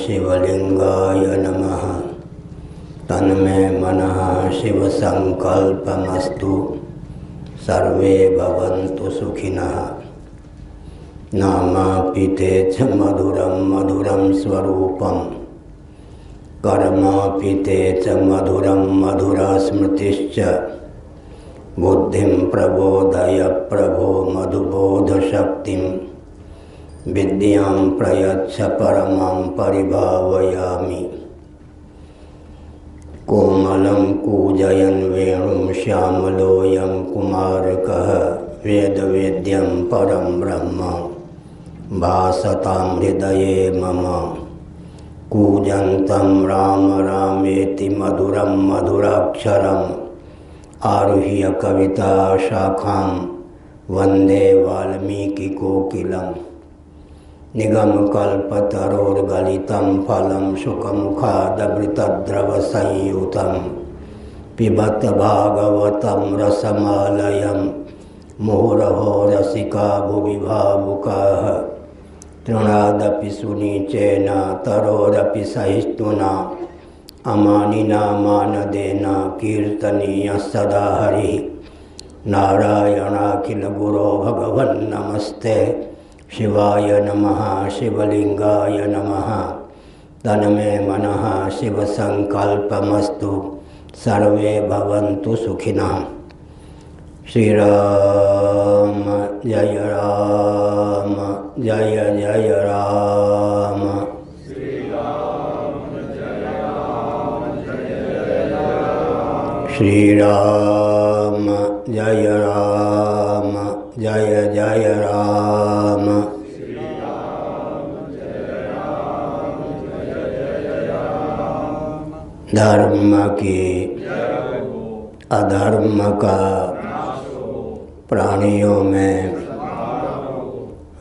शिवलिंगाय नमः। तन्मे मनः शिवसंकल्पमस्तु। सर्वे भवन्तु सुखिनः। नामापिते च मधुरं मधुरं स्वरूपं। कर्मापिते च मधुरं मधुरा स्मृतिश्च। बुद्धिं प्रबोधय प्रभो मधुबोधशक्तिं। विद्यां प्रयच्छ परमां परिभावयामि। कोमलं कूजयन् वेणुं श्यामलोऽयं कुमारकः। वेदवेद्यं परं ब्रह्म भासतां हृदये मम। कूजन्तं राम रामेति मधुरं मधुराक्षरम्। आरुह्य कविता शाखां वन्दे वाल्मीकिकोकिलम्। निगमकल्पतरोर्गलितं फलं शुकमुखादमृतद्रवसंयुतं। पिबत भागवतं रसमालयं। मुहुरहो रसिका भुवि भावुकाः। तृणादपि सुनीचेन तरोरपि सहिष्णुना। अमानिना मानदेन कीर्तनीयः सदा हरिः। नारायणाखिल गुरो भगवन् नमस्ते। शिवाय नमः शिवलिंगाय नमः। तन्मे मनः शिवसंकल्पमस्तु। सर्वे भवन्तु सुखिनः। श्री राम जय राम जय जय राम। श्री राम जय राम जय जय राम। श्री राम जय राम जय जय राम। श्री राम जय राम जय जय राम। धर्म की अधर्म का प्राणियों में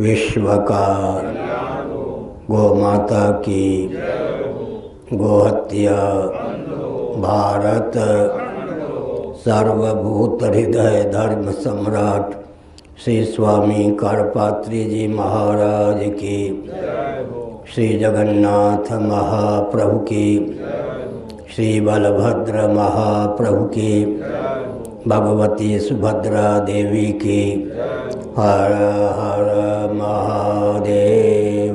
विश्व का गोमाता की गोहत्या भारत सर्वभूत हृदय धर्म सम्राट श्री स्वामी करपात्री जी महाराज की। श्री जगन्नाथ महाप्रभु की। श्री बलभद्र महाप्रभु की। भगवती सुभद्रा देवी की। हर हर महादेव।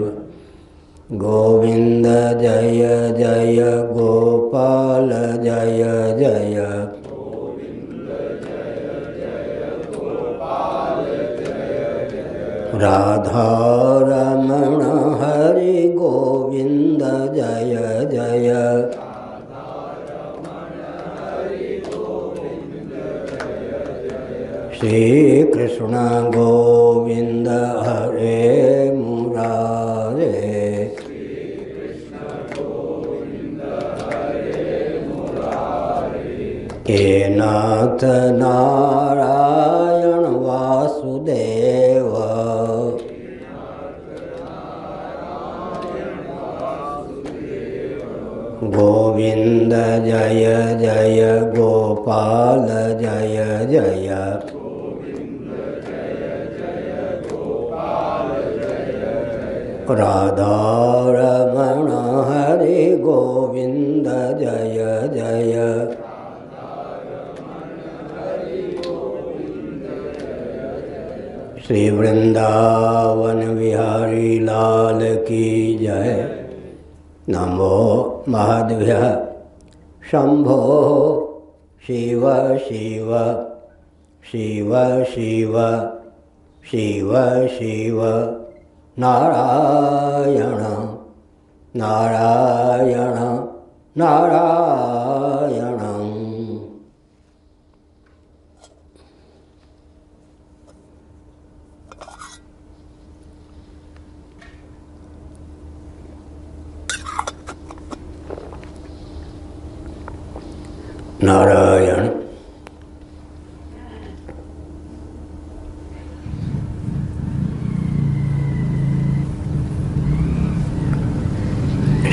गोविंद जय जय गोपाल जय जय। गोविंद जय जय गोपाल जय जय। राधा रमण हरि गोविंद जय जय। श्री कृष्ण गोविंद हरे मुरारे। श्री कृष्ण गोविंद हरे मुरारे। हे नाथ नारायण वासुदेव। गोविंद जय जय गोपाल जय जय। राधा रमण हरि गोविंद जय जय। श्री वृंदावन बिहारी लाल की जय। नमो महाद्भ्यः शंभो शिव शिव शिव शिव शिव शिव नारायण नारायण नारायण। नारायण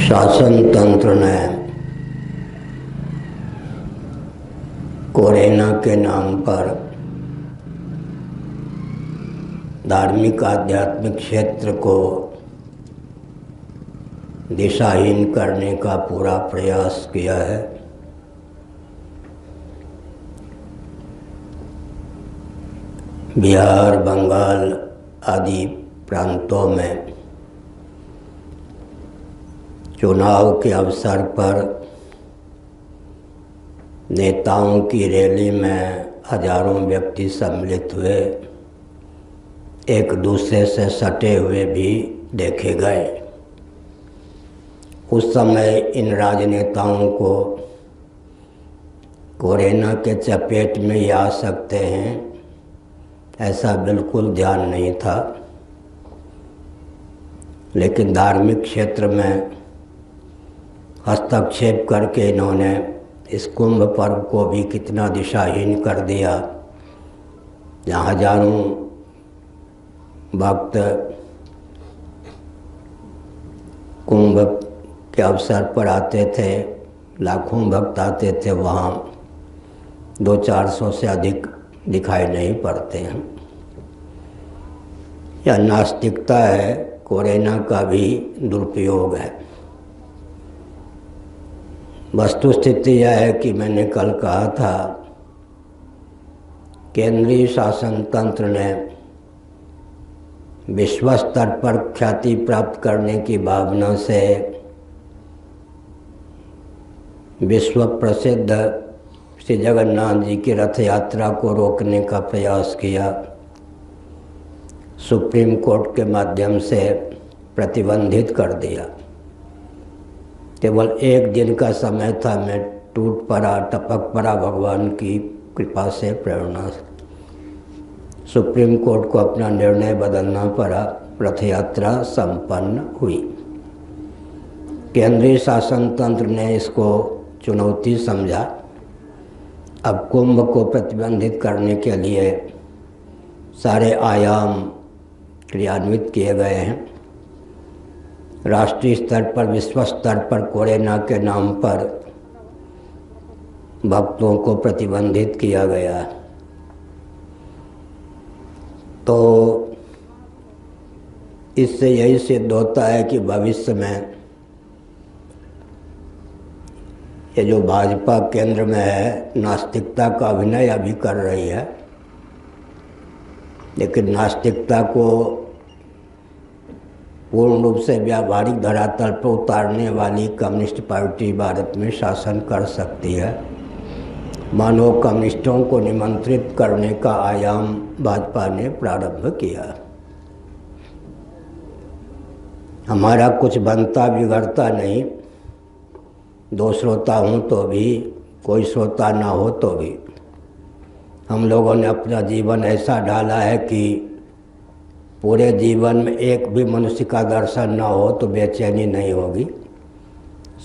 शासन तंत्र ने कोरेना के नाम पर धार्मिक आध्यात्मिक क्षेत्र को दिशाहीन करने का पूरा प्रयास किया है। बिहार, बंगाल आदि प्रांतों में चुनाव के अवसर पर नेताओं की रैली में हजारों व्यक्ति सम्मिलित हुए, एक दूसरे से सटे हुए भी देखे गए। उस समय इन राजनेताओं को कोरोना के चपेट में ही आ सकते हैं, ऐसा बिल्कुल ध्यान नहीं था। लेकिन धार्मिक क्षेत्र में हस्तक्षेप करके इन्होंने इस कुंभ पर्व को भी कितना दिशाहीन कर दिया। जहाँ हजारों भक्त कुंभ के अवसर पर आते थे, लाखों भक्त आते थे, वहाँ 200-400 से अधिक दिखाई नहीं पड़ते हैं। यह नास्तिकता है, कोरोना का भी दुरुपयोग है। वस्तुस्थिति यह है कि मैंने कल कहा था, केंद्रीय शासन तंत्र ने विश्व स्तर पर ख्याति प्राप्त करने की भावना से विश्व प्रसिद्ध श्री जगन्नाथ जी की रथ यात्रा को रोकने का प्रयास किया। सुप्रीम कोर्ट के माध्यम से प्रतिबंधित कर दिया। केवल एक दिन का समय था, मैं टूट पड़ा, टपक पड़ा भगवान की कृपा से, प्रेरणा से। सुप्रीम कोर्ट को अपना निर्णय बदलना पड़ा, रथ यात्रा संपन्न हुई। केंद्रीय शासन तंत्र ने इसको चुनौती समझा। अब कुंभ को प्रतिबंधित करने के लिए सारे आयाम क्रियान्वित किए गए हैं। राष्ट्रीय स्तर पर, विश्व स्तर पर कोरोना के नाम पर भक्तों को प्रतिबंधित किया गया। तो इससे यही सिद्ध होता है कि भविष्य में ये जो भाजपा केंद्र में है, नास्तिकता का अभिनय अभी कर रही है, लेकिन नास्तिकता को पूर्ण रूप से व्यावहारिक धरातल पर उतारने वाली कम्युनिस्ट पार्टी भारत में शासन कर सकती है। मानो कम्युनिस्टों को निमंत्रित करने का आयाम भाजपा ने प्रारंभ किया। हमारा कुछ बनता बिगड़ता नहीं, दो श्रोता हों तो भी, कोई श्रोता ना हो तो भी। हम लोगों ने अपना जीवन ऐसा ढाला है कि पूरे जीवन में एक भी मनुष्य का दर्शन ना हो तो बेचैनी नहीं होगी।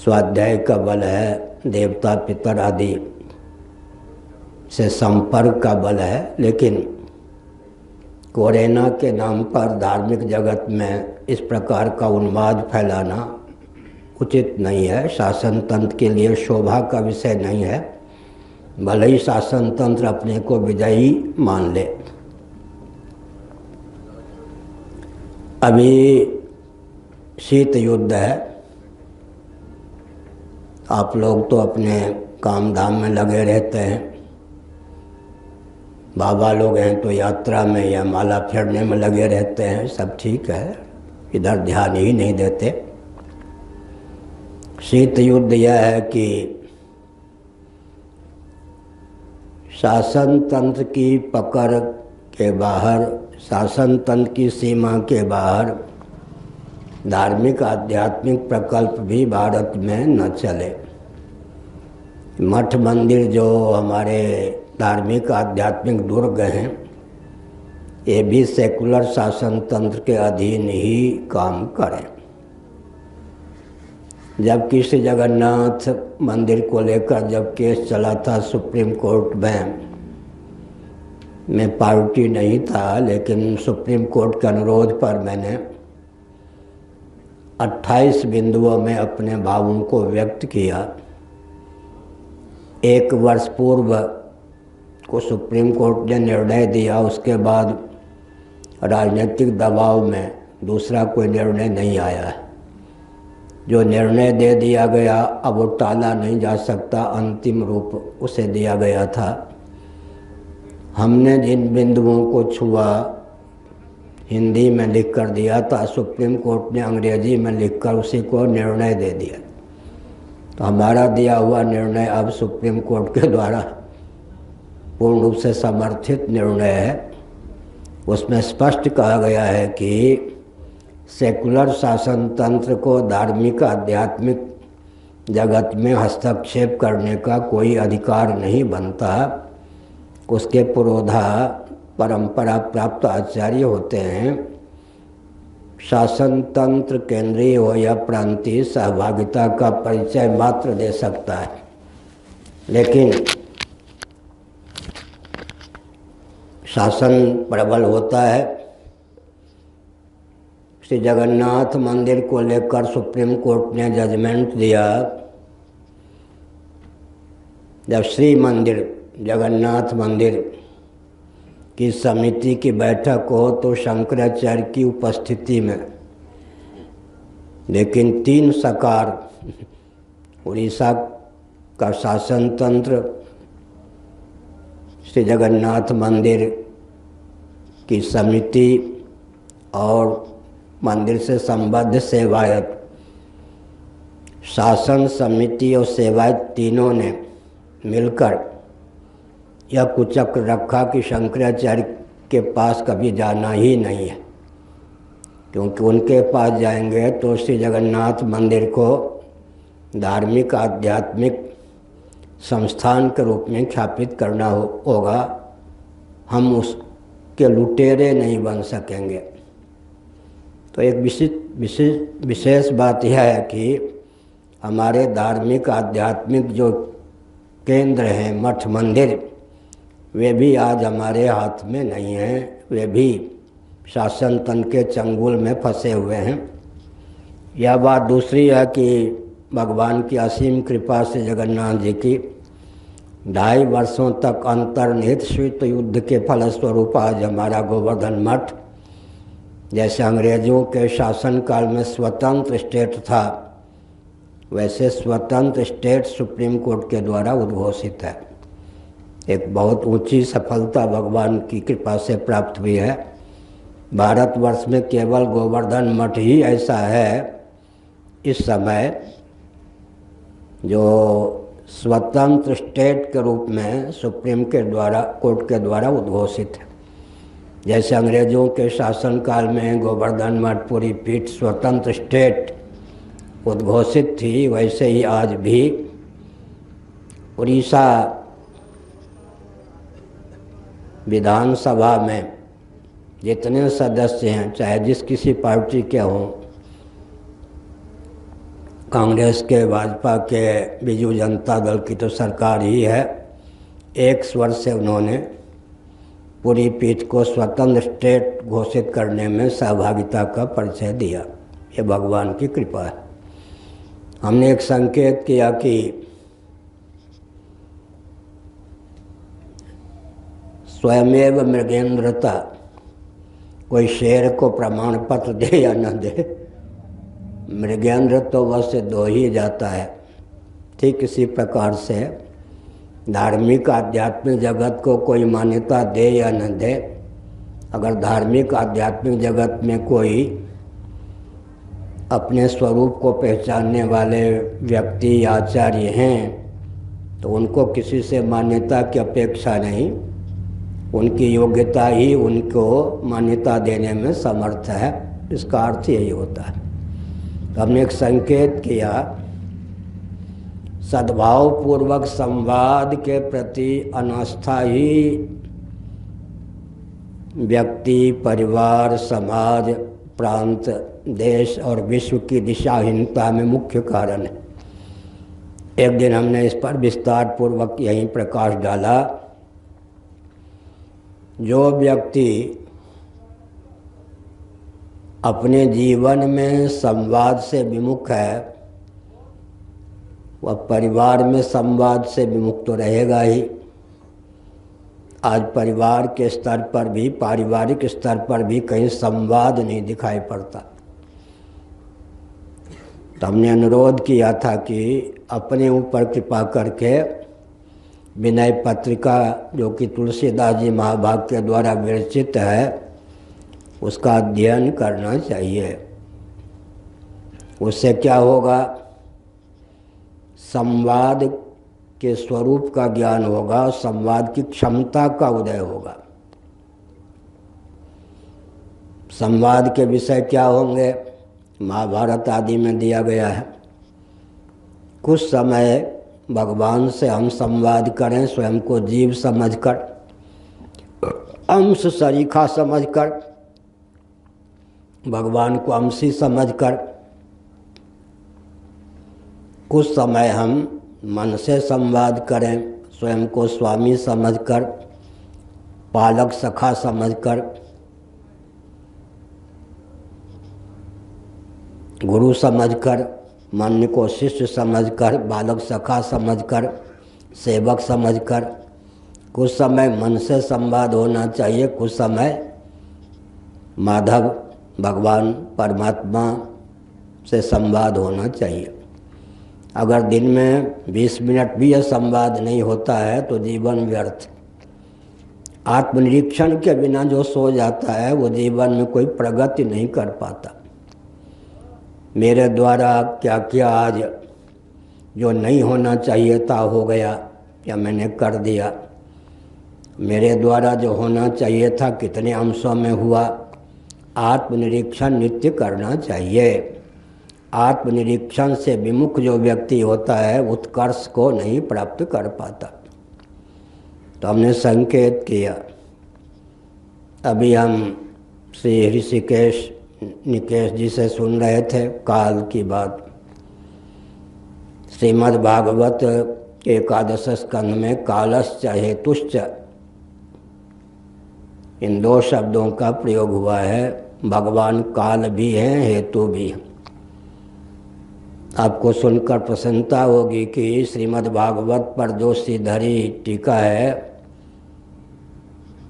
स्वाध्याय का बल है, देवता पितर आदि से संपर्क का बल है। लेकिन कोरोना के नाम पर धार्मिक जगत में इस प्रकार का उन्माद फैलाना उचित नहीं है, शासन तंत्र के लिए शोभा का विषय नहीं है। भले ही शासन तंत्र अपने को विजयी मान ले। अभी शीत युद्ध है, आप लोग तो अपने काम धाम में लगे रहते हैं। बाबा लोग हैं तो यात्रा में या माला फेरने में लगे रहते हैं, सब ठीक है, इधर ध्यान ही नहीं देते। शीत युद्ध यह है कि शासन तंत्र की पकड़ के बाहर, शासन तंत्र की सीमा के बाहर धार्मिक आध्यात्मिक प्रकल्प भी भारत में न चले। मठ मंदिर जो हमारे धार्मिक आध्यात्मिक दुर्ग हैं, ये भी सेकुलर शासन तंत्र के अधीन ही काम करें। जबकि श्री जगन्नाथ मंदिर को लेकर जब केस चला था सुप्रीम कोर्ट में, मैं पार्टी नहीं था, लेकिन सुप्रीम कोर्ट के अनुरोध पर मैंने 28 बिंदुओं में अपने भावों को व्यक्त किया। एक वर्ष पूर्व को सुप्रीम कोर्ट ने निर्णय दिया, उसके बाद राजनीतिक दबाव में दूसरा कोई निर्णय नहीं आया। जो निर्णय दे दिया गया अब वो टाला नहीं जा सकता, अंतिम रूप उसे दिया गया था। हमने जिन बिंदुओं को छुआ हिंदी में लिख कर दिया था, सुप्रीम कोर्ट ने अंग्रेजी में लिखकर उसी को निर्णय दे दिया। तो हमारा दिया हुआ निर्णय अब सुप्रीम कोर्ट के द्वारा पूर्ण रूप से समर्थित निर्णय है। उसमें स्पष्ट कहा गया है कि सेकुलर शासन तंत्र को धार्मिक आध्यात्मिक जगत में हस्तक्षेप करने का कोई अधिकार नहीं बनता। उसके पुरोधा परंपरा प्राप्त आचार्य होते हैं। शासन तंत्र केंद्रीय हो या प्रांतीय सहभागिता का परिचय मात्र दे सकता है, लेकिन शासन प्रबल होता है। श्री जगन्नाथ मंदिर को लेकर सुप्रीम कोर्ट ने जजमेंट दिया। जब श्री मंदिर जगन्नाथ मंदिर की समिति की बैठक हो तो शंकराचार्य की उपस्थिति में, लेकिन 3 सकार उड़ीसा का शासन तंत्र, श्री जगन्नाथ मंदिर की समिति और मंदिर से संबद्ध सेवायत, शासन समिति और सेवायत तीनों ने मिलकर यह कुचक्र रखा कि शंकराचार्य के पास कभी जाना ही नहीं है, क्योंकि उनके पास जाएंगे तो श्री जगन्नाथ मंदिर को धार्मिक आध्यात्मिक संस्थान के रूप में स्थापित करना होगा। हम उसके लुटेरे नहीं बन सकेंगे। तो एक विशेष बात यह है कि हमारे धार्मिक आध्यात्मिक जो केंद्र हैं, मठ मंदिर, वे भी आज हमारे हाथ में नहीं हैं। वे भी शासन तंत्र के चंगुल में फंसे हुए हैं। यह बात दूसरी है कि भगवान की असीम कृपा से जगन्नाथ जी की 2.5 वर्षों तक अंतर्निहित शीत युद्ध के फलस्वरूप आज हमारा गोवर्धन मठ, जैसे अंग्रेजों के शासनकाल में स्वतंत्र स्टेट था, वैसे स्वतंत्र स्टेट सुप्रीम कोर्ट के द्वारा उद्घोषित है। एक बहुत ऊंची सफलता भगवान की कृपा से प्राप्त हुई है। भारतवर्ष में केवल गोवर्धन मठ ही ऐसा है इस समय जो स्वतंत्र स्टेट के रूप में सुप्रीम कोर्ट के द्वारा उद्घोषित है। जैसे अंग्रेजों के शासनकाल में गोवर्धन मठ पूरी पीठ स्वतंत्र स्टेट उद्घोषित थी, वैसे ही आज भी उड़ीसा विधानसभा में जितने सदस्य हैं, चाहे जिस किसी पार्टी के हों, कांग्रेस के, भाजपा के, बीजू जनता दल की तो सरकार ही है, एक स्वर से उन्होंने पूरी पीठ को स्वतंत्र स्टेट घोषित करने में सहभागिता का परिचय दिया। ये भगवान की कृपा है। हमने एक संकेत किया कि स्वयमेव मृगेंद्रता, कोई शेर को प्रमाण पत्र दे या न दे, मृगेंद्र तो वह सिद्ध हो ही जाता है। ठीक इसी प्रकार से धार्मिक आध्यात्मिक जगत को कोई मान्यता दे या न दे, अगर धार्मिक आध्यात्मिक जगत में कोई अपने स्वरूप को पहचानने वाले व्यक्ति आचार्य हैं तो उनको किसी से मान्यता की अपेक्षा नहीं, उनकी योग्यता ही उनको मान्यता देने में समर्थ है। इसका अर्थ यही होता है। तो हमने एक संकेत किया, सद्भावपूर्वक संवाद के प्रति अनास्था ही व्यक्ति, परिवार, समाज, प्रांत, देश और विश्व की दिशाहीनता में मुख्य कारण है। एक दिन हमने इस पर विस्तार पूर्वक यही प्रकाश डाला। जो व्यक्ति अपने जीवन में संवाद से विमुख है, वह परिवार में संवाद से विमुख तो रहेगा ही। आज परिवार के स्तर पर भी, पारिवारिक स्तर पर भी कहीं संवाद नहीं दिखाई पड़ता। तो हमने अनुरोध किया था कि अपने ऊपर कृपा करके विनय पत्रिका जो कि तुलसीदास जी महाभाग के द्वारा विरचित है उसका अध्ययन करना चाहिए। उससे क्या होगा, संवाद के स्वरूप का ज्ञान होगा, संवाद की क्षमता का उदय होगा। संवाद के विषय क्या होंगे, महाभारत आदि में दिया गया है। कुछ समय भगवान से हम संवाद करें, स्वयं को जीव समझकर, अंश सरीखा समझकर, भगवान को अंशी समझकर। कुछ समय हम मन से संवाद करें, स्वयं को स्वामी समझकर, पालक सखा समझकर, गुरु समझकर, मान्य को शिष्य समझकर, बालक सखा समझकर, सेवक समझकर। कुछ समय मन से संवाद होना चाहिए, कुछ समय माधव भगवान परमात्मा से संवाद होना चाहिए। अगर दिन में 20 मिनट भी यह संवाद नहीं होता है तो जीवन व्यर्थ। आत्मनिरीक्षण के बिना जो सो जाता है वो जीवन में कोई प्रगति नहीं कर पाता। मेरे द्वारा क्या क्या आज जो नहीं होना चाहिए था हो गया या मैंने कर दिया, मेरे द्वारा जो होना चाहिए था कितने अंशों में हुआ। आत्मनिरीक्षण नित्य करना चाहिए। आत्मनिरीक्षण से विमुख जो व्यक्ति होता है उत्कर्ष को नहीं प्राप्त कर पाता। तो हमने संकेत किया। अभी हम श्री ऋषिकेश निकेश जी से सुन रहे थे काल की बात। श्रीमद् भागवत एकादश स्कंध में कालश्च हेतुश्च इन दो शब्दों का प्रयोग हुआ है। भगवान काल भी हैं, हेतु भी हैं। आपको सुनकर प्रसन्नता होगी कि श्रीमद् भागवत पर जो श्रीधरी टीका है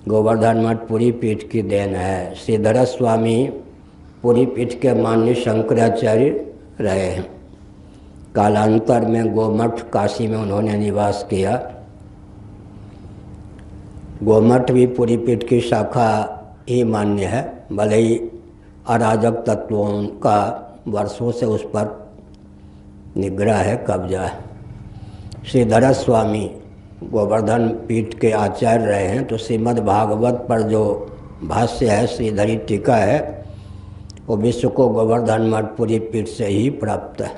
गोवर्धन मठ पुरी पीठ की देन है। श्रीधर स्वामी पुरी पीठ के मान्य शंकराचार्य रहे हैं। कालांतर में गोमठ काशी में उन्होंने निवास किया। गोमठ भी पुरी पीठ की शाखा ही मान्य है, भले ही अराजक तत्वों का वर्षों से उस पर निग्रह है, कब्जा है। श्रीधर स्वामी गोवर्धन पीठ के आचार्य रहे हैं। तो श्रीमद् भागवत पर जो भाष्य है, श्रीधरी टीका है, वो विश्व को गोवर्धन मठ पुरी पीठ से ही प्राप्त है।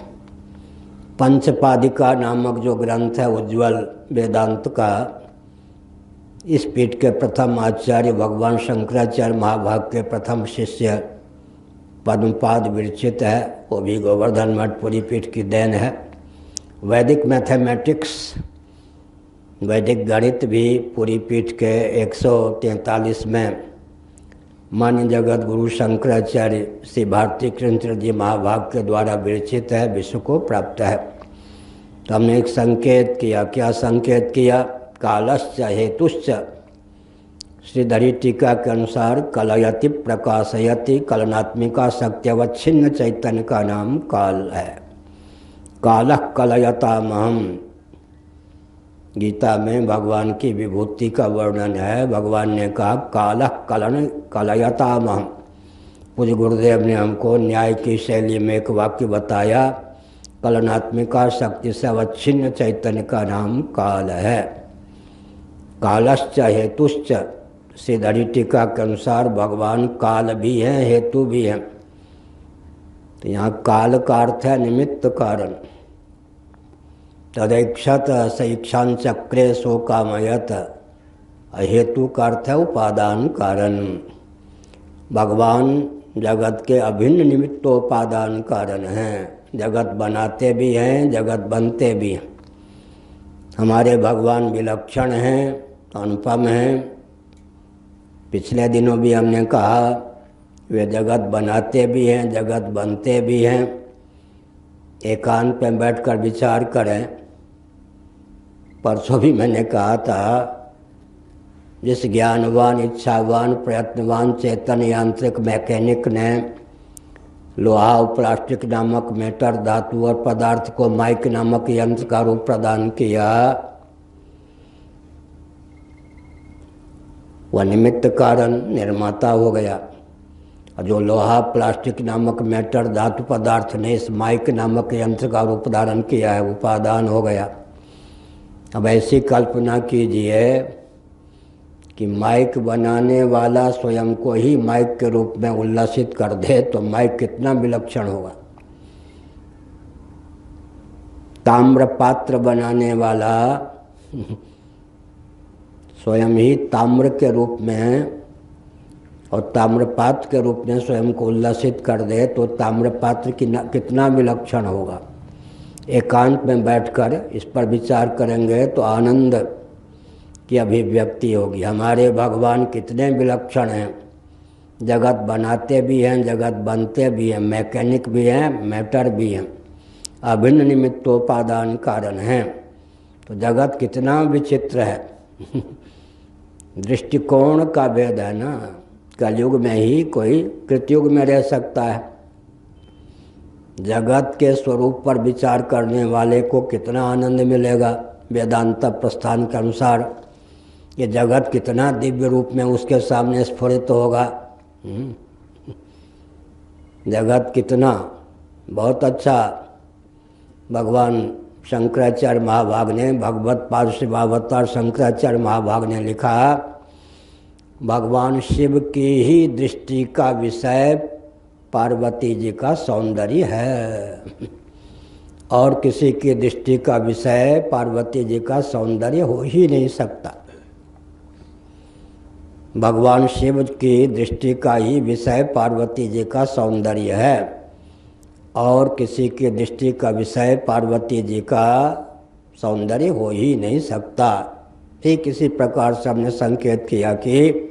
पंचपादिका नामक जो ग्रंथ है उज्ज्वल वेदांत का, इस पीठ के प्रथम आचार्य भगवान शंकराचार्य महाभाग के प्रथम शिष्य पद्मपाद विरचित है, वो भी गोवर्धन मठ पुरी पीठ की देन है। वैदिक मैथमेटिक्स, वैदिक गणित भी पुरी पीठ के 143 में मान्य जगत गुरु शंकराचार्य श्री भारती कृष्ण जी महाभाग के द्वारा विरचित है, विश्व को प्राप्त है। तो हमने एक संकेत किया। क्या संकेत किया? कालश्च हेतुश्च। श्रीधरी टीका के अनुसार कलयति प्रकाशयति कलनात्मिका शक्त्यवच्छिन्न चैतन्य का नाम काल है। कालः कलयतामहम्। गीता में भगवान की विभूति का वर्णन है। भगवान ने कहा कालः कलयतामहम्। पूज्य गुरुदेव ने हमको न्याय की शैली में एक वाक्य बताया, कलनात्मिका शक्ति से अवच्छिन्न चैतन्य का नाम काल है। कालश्च हेतुश्च। श्रीधरी टीका के अनुसार भगवान काल भी हैं, हेतु भी हैं। तो यहाँ काल का अर्थ है निमित्त कारण। तदैक्षत सैक्षान चक्रे सो कामयत। हेतु का अर्थ है उपादान कारण। भगवान जगत के अभिन्न निमित्तोपादान कारण हैं। जगत बनाते भी हैं, जगत बनते भी हैं। हमारे भगवान विलक्षण हैं, अनुपम हैं। पिछले दिनों भी हमने कहा वे जगत बनाते भी हैं, जगत बनते भी हैं। एकांत में बैठकर विचार करें। परसों भी मैंने कहा था, जिस ज्ञानवान, इच्छावान, प्रयत्नवान, चेतन यांत्रिक मैकेनिक ने लोहा और प्लास्टिक नामक मेटर धातु और पदार्थ को माइक नामक यंत्र का रूप प्रदान किया, वह निमित्त कारण निर्माता हो गया। और जो लोहा प्लास्टिक नामक मेटर धातु पदार्थ ने इस माइक नामक यंत्र का रूप धारण किया है, उपादान हो गया। अब ऐसी कल्पना कीजिए कि माइक बनाने वाला स्वयं को ही माइक के रूप में उल्लसित कर दे तो माइक कितना विलक्षण होगा। ताम्र पात्र बनाने वाला स्वयं ही ताम्र के रूप में और ताम्रपात्र के रूप में स्वयं को उल्लसित कर दे तो ताम्रपात्र कितना विलक्षण होगा। एकांत में बैठकर इस पर विचार करेंगे तो आनंद की अभिव्यक्ति होगी। हमारे भगवान कितने विलक्षण हैं, जगत बनाते भी हैं, जगत बनते भी हैं, मैकेनिक भी हैं, मैटर भी हैं, अभिन्न निमित्तोपादान कारण हैं। तो जगत कितना विचित्र है। दृष्टिकोण का भेद है ना। कलयुग में ही कोई कृतयुग में रह सकता है। जगत के स्वरूप पर विचार करने वाले को कितना आनंद मिलेगा। वेदांत प्रस्थान के अनुसार ये जगत कितना दिव्य रूप में उसके सामने स्फुरित होगा। जगत कितना बहुत अच्छा। भगवान शंकराचार्य महाभाग ने, भगवत पाद शिवावतार शंकराचार्य महाभाग ने लिखा, भगवान शिव की ही दृष्टि का विषय पार्वती जी का सौंदर्य है, और किसी की दृष्टि का विषय पार्वती जी का सौंदर्य हो ही नहीं सकता। भगवान शिव की दृष्टि का ही विषय पार्वती जी का सौंदर्य है, और किसी की दृष्टि का विषय पार्वती जी का सौंदर्य हो ही नहीं सकता। ठीक इसी प्रकार से हमने संकेत किया कि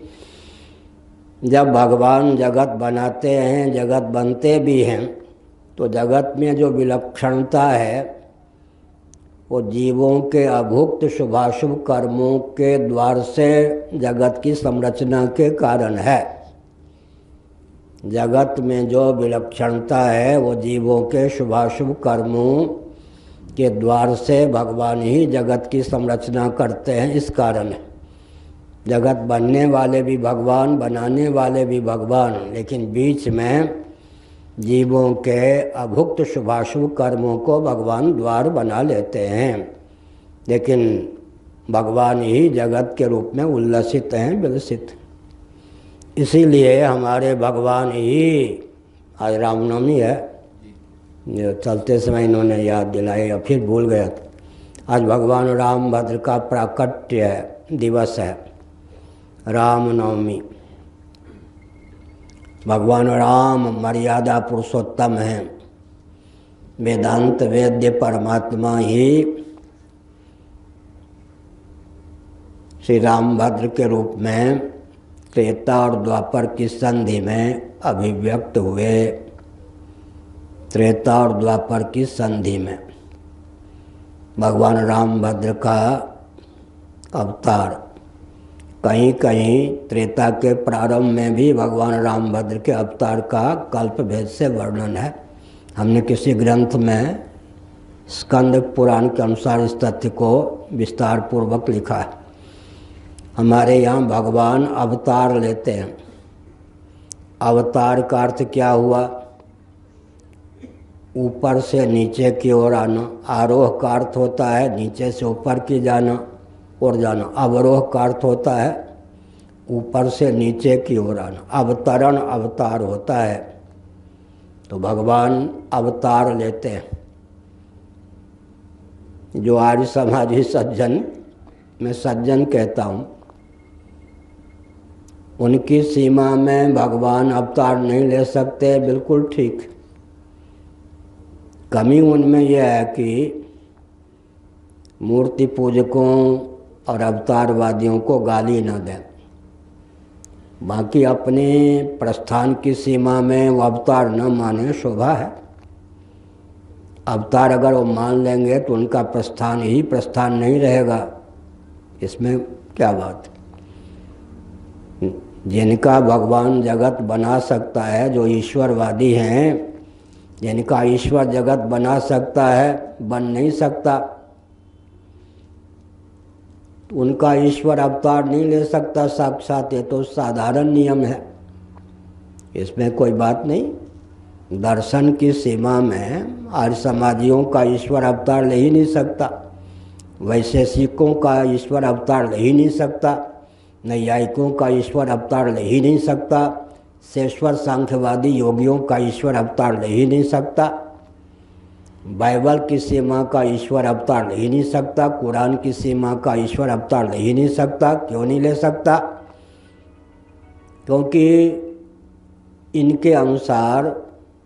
जब भगवान जगत बनाते हैं, जगत बनते भी हैं, तो जगत में जो विलक्षणता है वो जीवों के अभुक्त शुभाशुभ कर्मों के द्वार से जगत की संरचना के कारण है। जगत में जो विलक्षणता है वो जीवों के शुभाशुभ कर्मों के द्वार से भगवान ही जगत की संरचना करते हैं। इस कारण है जगत बनने वाले भी भगवान, बनाने वाले भी भगवान, लेकिन बीच में जीवों के अभुक्त शुभाशुभ कर्मों को भगवान द्वार बना लेते हैं। लेकिन भगवान ही जगत के रूप में उल्लसित हैं, विलसित। इसीलिए हमारे भगवान ही, आज रामनवमी है, चलते समय इन्होंने याद दिलाई और फिर भूल गया था। आज भगवान रामभद्र का प्राकट्य दिवस है, रामनवमी। भगवान राम मर्यादा पुरुषोत्तम हैं। वेदांत वेद्य परमात्मा ही श्री रामभद्र के रूप में त्रेता और द्वापर की संधि में अभिव्यक्त हुए। त्रेता और द्वापर की संधि में भगवान रामभद्र का अवतार, कहीं कहीं त्रेता के प्रारंभ में भी भगवान रामभद्र के अवतार का कल्प भेद से वर्णन है। हमने किसी ग्रंथ में स्कंद पुराण के अनुसार इस तथ्य को विस्तार पूर्वक लिखा है। हमारे यहाँ भगवान अवतार लेते हैं। अवतार का अर्थ क्या हुआ? ऊपर से नीचे की ओर आना। आरोह का अर्थ होता है नीचे से ऊपर की जाना और जाना। अवरोह का अर्थ होता है ऊपर से नीचे की ओर आना। अवतरण अवतार होता है। तो भगवान अवतार लेते हैं। जो आर्य समाजी सज्जन, मैं सज्जन कहता हूँ, उनकी सीमा में भगवान अवतार नहीं ले सकते, बिल्कुल ठीक। कमी उनमें यह है कि मूर्ति पूजकों और अवतारवादियों को गाली न दें। बाकी अपने प्रस्थान की सीमा में वो अवतार न माने, शोभा है। अवतार अगर वो मान लेंगे तो उनका प्रस्थान ही प्रस्थान नहीं रहेगा। इसमें क्या बात है? जिनका भगवान जगत बना सकता है, जो ईश्वरवादी हैं, जिनका ईश्वर जगत बना सकता है, बन नहीं सकता, उनका ईश्वर अवतार नहीं ले सकता साक्षात। ये तो साधारण नियम है, इसमें कोई बात नहीं। दर्शन की सीमा में आर्य समाजियों का ईश्वर अवतार ले ही नहीं सकता, वैशेषिकों का ईश्वर अवतार ले ही नहीं सकता, नैयायिकों का ईश्वर अवतार ले ही नहीं सकता, शेश्वर सांख्यवादी योगियों का ईश्वर अवतार ले ही नहीं सकता, बाइबल की सीमा का ईश्वर अवतार ले ही नहीं सकता, कुरान की सीमा का ईश्वर अवतार ले ही नहीं सकता। क्यों नहीं ले सकता? क्योंकि इनके अनुसार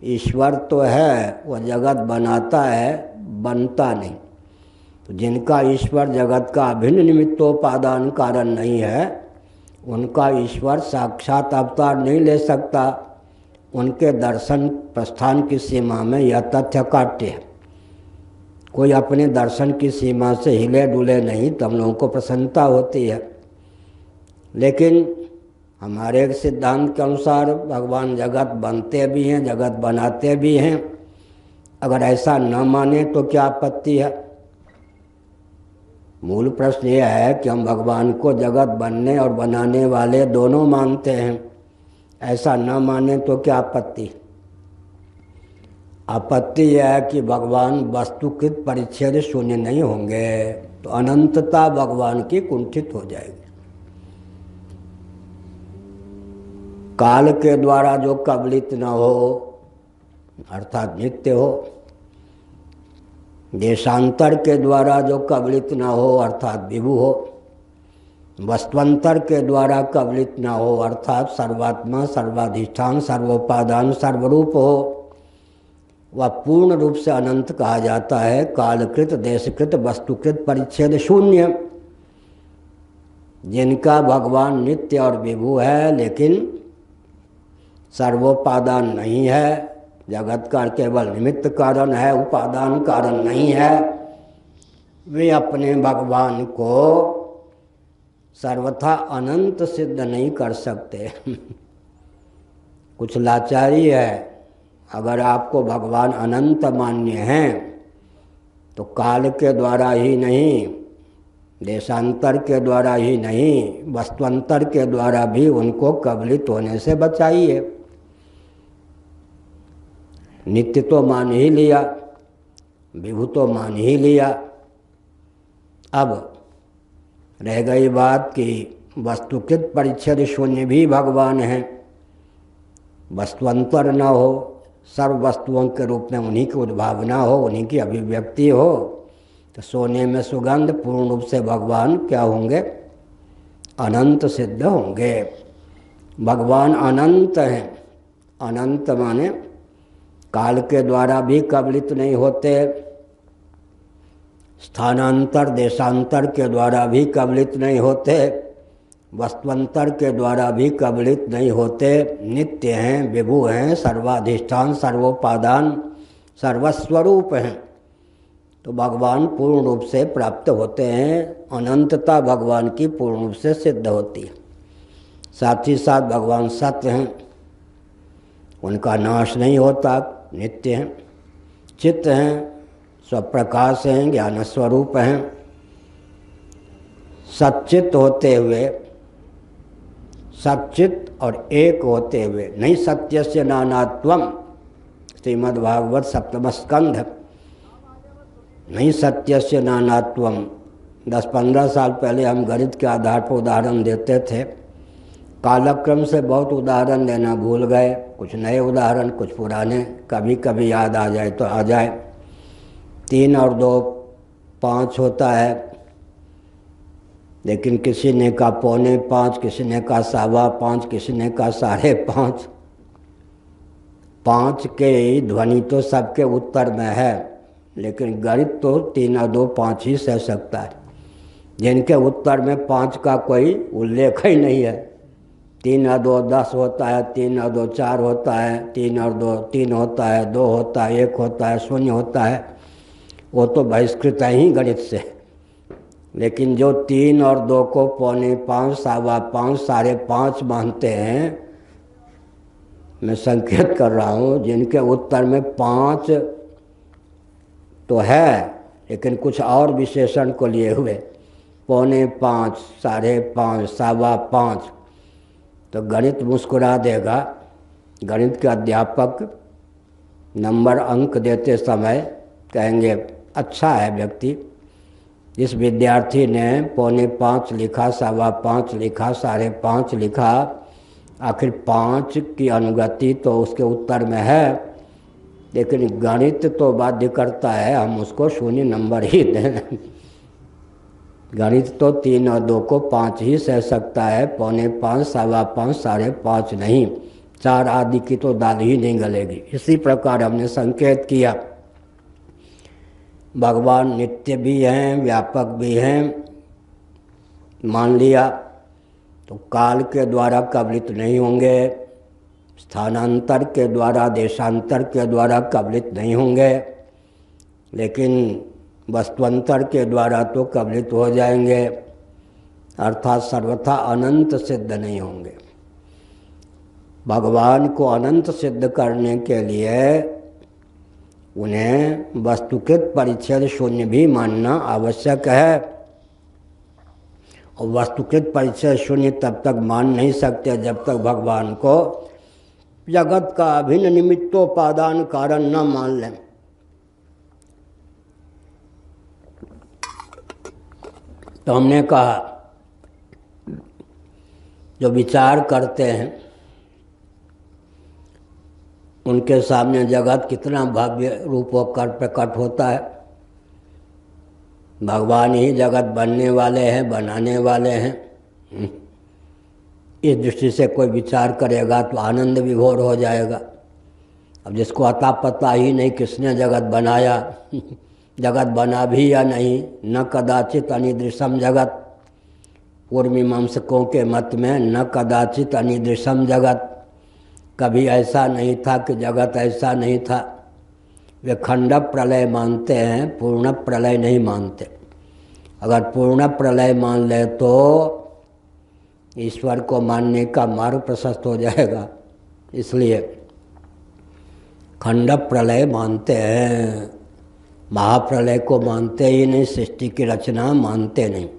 ईश्वर तो है, वह जगत बनाता है, बनता नहीं। तो जिनका ईश्वर जगत का अभिन्न निमित्तोपादान कारण नहीं है, उनका ईश्वर साक्षात अवतार नहीं ले सकता। उनके दर्शन प्रस्थान की सीमा में यह तथ्य काट्य है। कोई अपने दर्शन की सीमा से हिले डुले नहीं, तब लोगों को प्रसन्नता होती है। लेकिन हमारे सिद्धांत के अनुसार भगवान जगत बनते भी हैं, जगत बनाते भी हैं। अगर ऐसा न माने तो क्या आपत्ति है? मूल प्रश्न यह है कि हम भगवान को जगत बनने और बनाने वाले दोनों मानते हैं। ऐसा न माने तो क्या आपत्ति? आपत्ति यह है कि भगवान वस्तुकृत परिच्छेद शून्य नहीं होंगे, तो अनंतता भगवान की कुंठित हो जाएगी। काल के द्वारा जो कबलित न हो, अर्थात नित्य हो, देशांतर के द्वारा जो कबलित न हो, अर्थात विभु हो, वस्तुअंतर के द्वारा कबलित न हो, अर्थात सर्वात्मा, सर्वाधिष्ठान, सर्वोपादान, सर्वरूप हो, वह पूर्ण रूप से अनंत कहा जाता है। कालकृत, देशकृत, वस्तुकृत परिच्छेद शून्य। जिनका भगवान नित्य और विभु है, लेकिन सर्वोपादान नहीं है, जगत का केवल निमित्त कारण है, उपादान कारण नहीं है, वे अपने भगवान को सर्वथा अनंत सिद्ध नहीं कर सकते। कुछ लाचारी है। अगर आपको भगवान अनंत मान्य हैं तो काल के द्वारा ही नहीं, देशांतर के द्वारा ही नहीं, वस्तुअंतर के द्वारा भी उनको कबलित होने से बचाइए। नित्य तो मान ही लिया, विभु तो मान ही लिया, अब रह गई बात कि वस्तुकृत परिच्छेद शून्य भी भगवान हैं, वस्तुअंतर न हो, सर्व वस्तुओं के रूप में उन्हीं की उद्भावना हो, उन्हीं की अभिव्यक्ति हो, तो सोने में सुगंध पूर्ण रूप से भगवान क्या होंगे? अनंत सिद्ध होंगे। भगवान अनंत हैं। अनंत माने काल के द्वारा भी कबलित नहीं होते, स्थानांतर देशांतर के द्वारा भी कबलित नहीं होते, वस्तुअंतर के द्वारा भी कबलित नहीं होते, नित्य हैं, विभु हैं, सर्वाधिष्ठान, सर्वोपादान, सर्वस्वरूप हैं। तो भगवान पूर्ण रूप से प्राप्त होते हैं, अनंतता भगवान की पूर्ण रूप से सिद्ध होती है। साथ ही साथ भगवान सत्य हैं, उनका नाश नहीं होता, नित्य हैं, चित्त हैं, स्वप्रकाश हैं, ज्ञान स्वरूप हैं। सच्चित होते हुए, सच्चित और एक होते हुए, नहीं सत्यस्य नानात्वम, श्रीमद्भागवत सप्तम स्कंध। नहीं सत्यस्य नानात्वम। 10-15 साल पहले हम गणित के आधार पर उदाहरण देते थे, कालक्रम से बहुत उदाहरण देना भूल गए, कुछ नए उदाहरण, कुछ पुराने, कभी कभी याद आ जाए तो आ जाए। 3 और 2 5 होता है, लेकिन किसी ने कहा 4.25, किसी ने कहा 5.25, किसी ने कहा 5.5। 5 के ध्वनि तो सबके उत्तर में है, लेकिन गणित तो 3 और 2 5 ही सह सकता है। जिनके उत्तर में 5 का कोई उल्लेख ही नहीं है। 3 और 2 10 होता है, 3 और 2 4 होता है, 3 और 2 3 होता है, 2 होता है, 1 होता है, 0 होता है, वो तो बहिष्कृत है ही गणित से। लेकिन जो 3 और 2 को 4.25, 5.25, 5.5 मानते हैं, मैं संकेत कर रहा हूँ, जिनके उत्तर में 5 तो है लेकिन कुछ और विशेषण को लिए हुए, 4.25, 5.5, 5.25, तो गणित मुस्कुरा देगा। गणित के अध्यापक नंबर अंक देते समय कहेंगे अच्छा है व्यक्ति, जिस विद्यार्थी ने 4.25 लिखा, 5.25 लिखा, 5.5 लिखा, आखिर 5 की अनुगति तो उसके उत्तर में है, लेकिन गणित तो बाध्य करता है हम उसको 0 नंबर ही दें। गणित तो 3 और 2 को 5 ही सह सकता है, 4.25, 5.25, 5.5 नहीं, 4 आदि की तो दाल ही नहीं गलेगी। इसी प्रकार हमने संकेत किया भगवान नित्य भी हैं, व्यापक भी हैं, मान लिया तो काल के द्वारा कबलित नहीं होंगे, स्थानांतर के द्वारा, देशांतर के द्वारा कबलित नहीं होंगे, लेकिन वस्तुअंतर के द्वारा तो कबलित हो जाएंगे, अर्थात सर्वथा अनंत सिद्ध नहीं होंगे। भगवान को अनंत सिद्ध करने के लिए उन्हें वस्तुकृत परिच्छेद शून्य भी मानना आवश्यक है, और वस्तुकृत परिच्छेद शून्य तब तक मान नहीं सकते जब तक भगवान को जगत का अभिन्न निमित्तोपादान कारण न मान लें। तो हमने कहा जो विचार करते हैं उनके सामने जगत कितना भव्य रूप होकर प्रकट होता है। भगवान ही जगत बनने वाले हैं, बनाने वाले हैं। इस दृष्टि से कोई विचार करेगा तो आनंद विभोर हो जाएगा। अब जिसको अता पता ही नहीं किसने जगत बनाया, जगत बना भी या नहीं, न कदाचित अनिदृशम जगत, पूर्व मीमांसकों के मत में न कदाचित अनिदृशम जगत, कभी ऐसा नहीं था कि जगत ऐसा नहीं था। वे खंड प्रलय मानते हैं, पूर्ण प्रलय नहीं मानते। अगर पूर्ण प्रलय मान ले तो ईश्वर को मानने का मार्ग प्रशस्त हो जाएगा, इसलिए खंड प्रलय मानते हैं, महाप्रलय को मानते ही नहीं, सृष्टि की रचना मानते नहीं,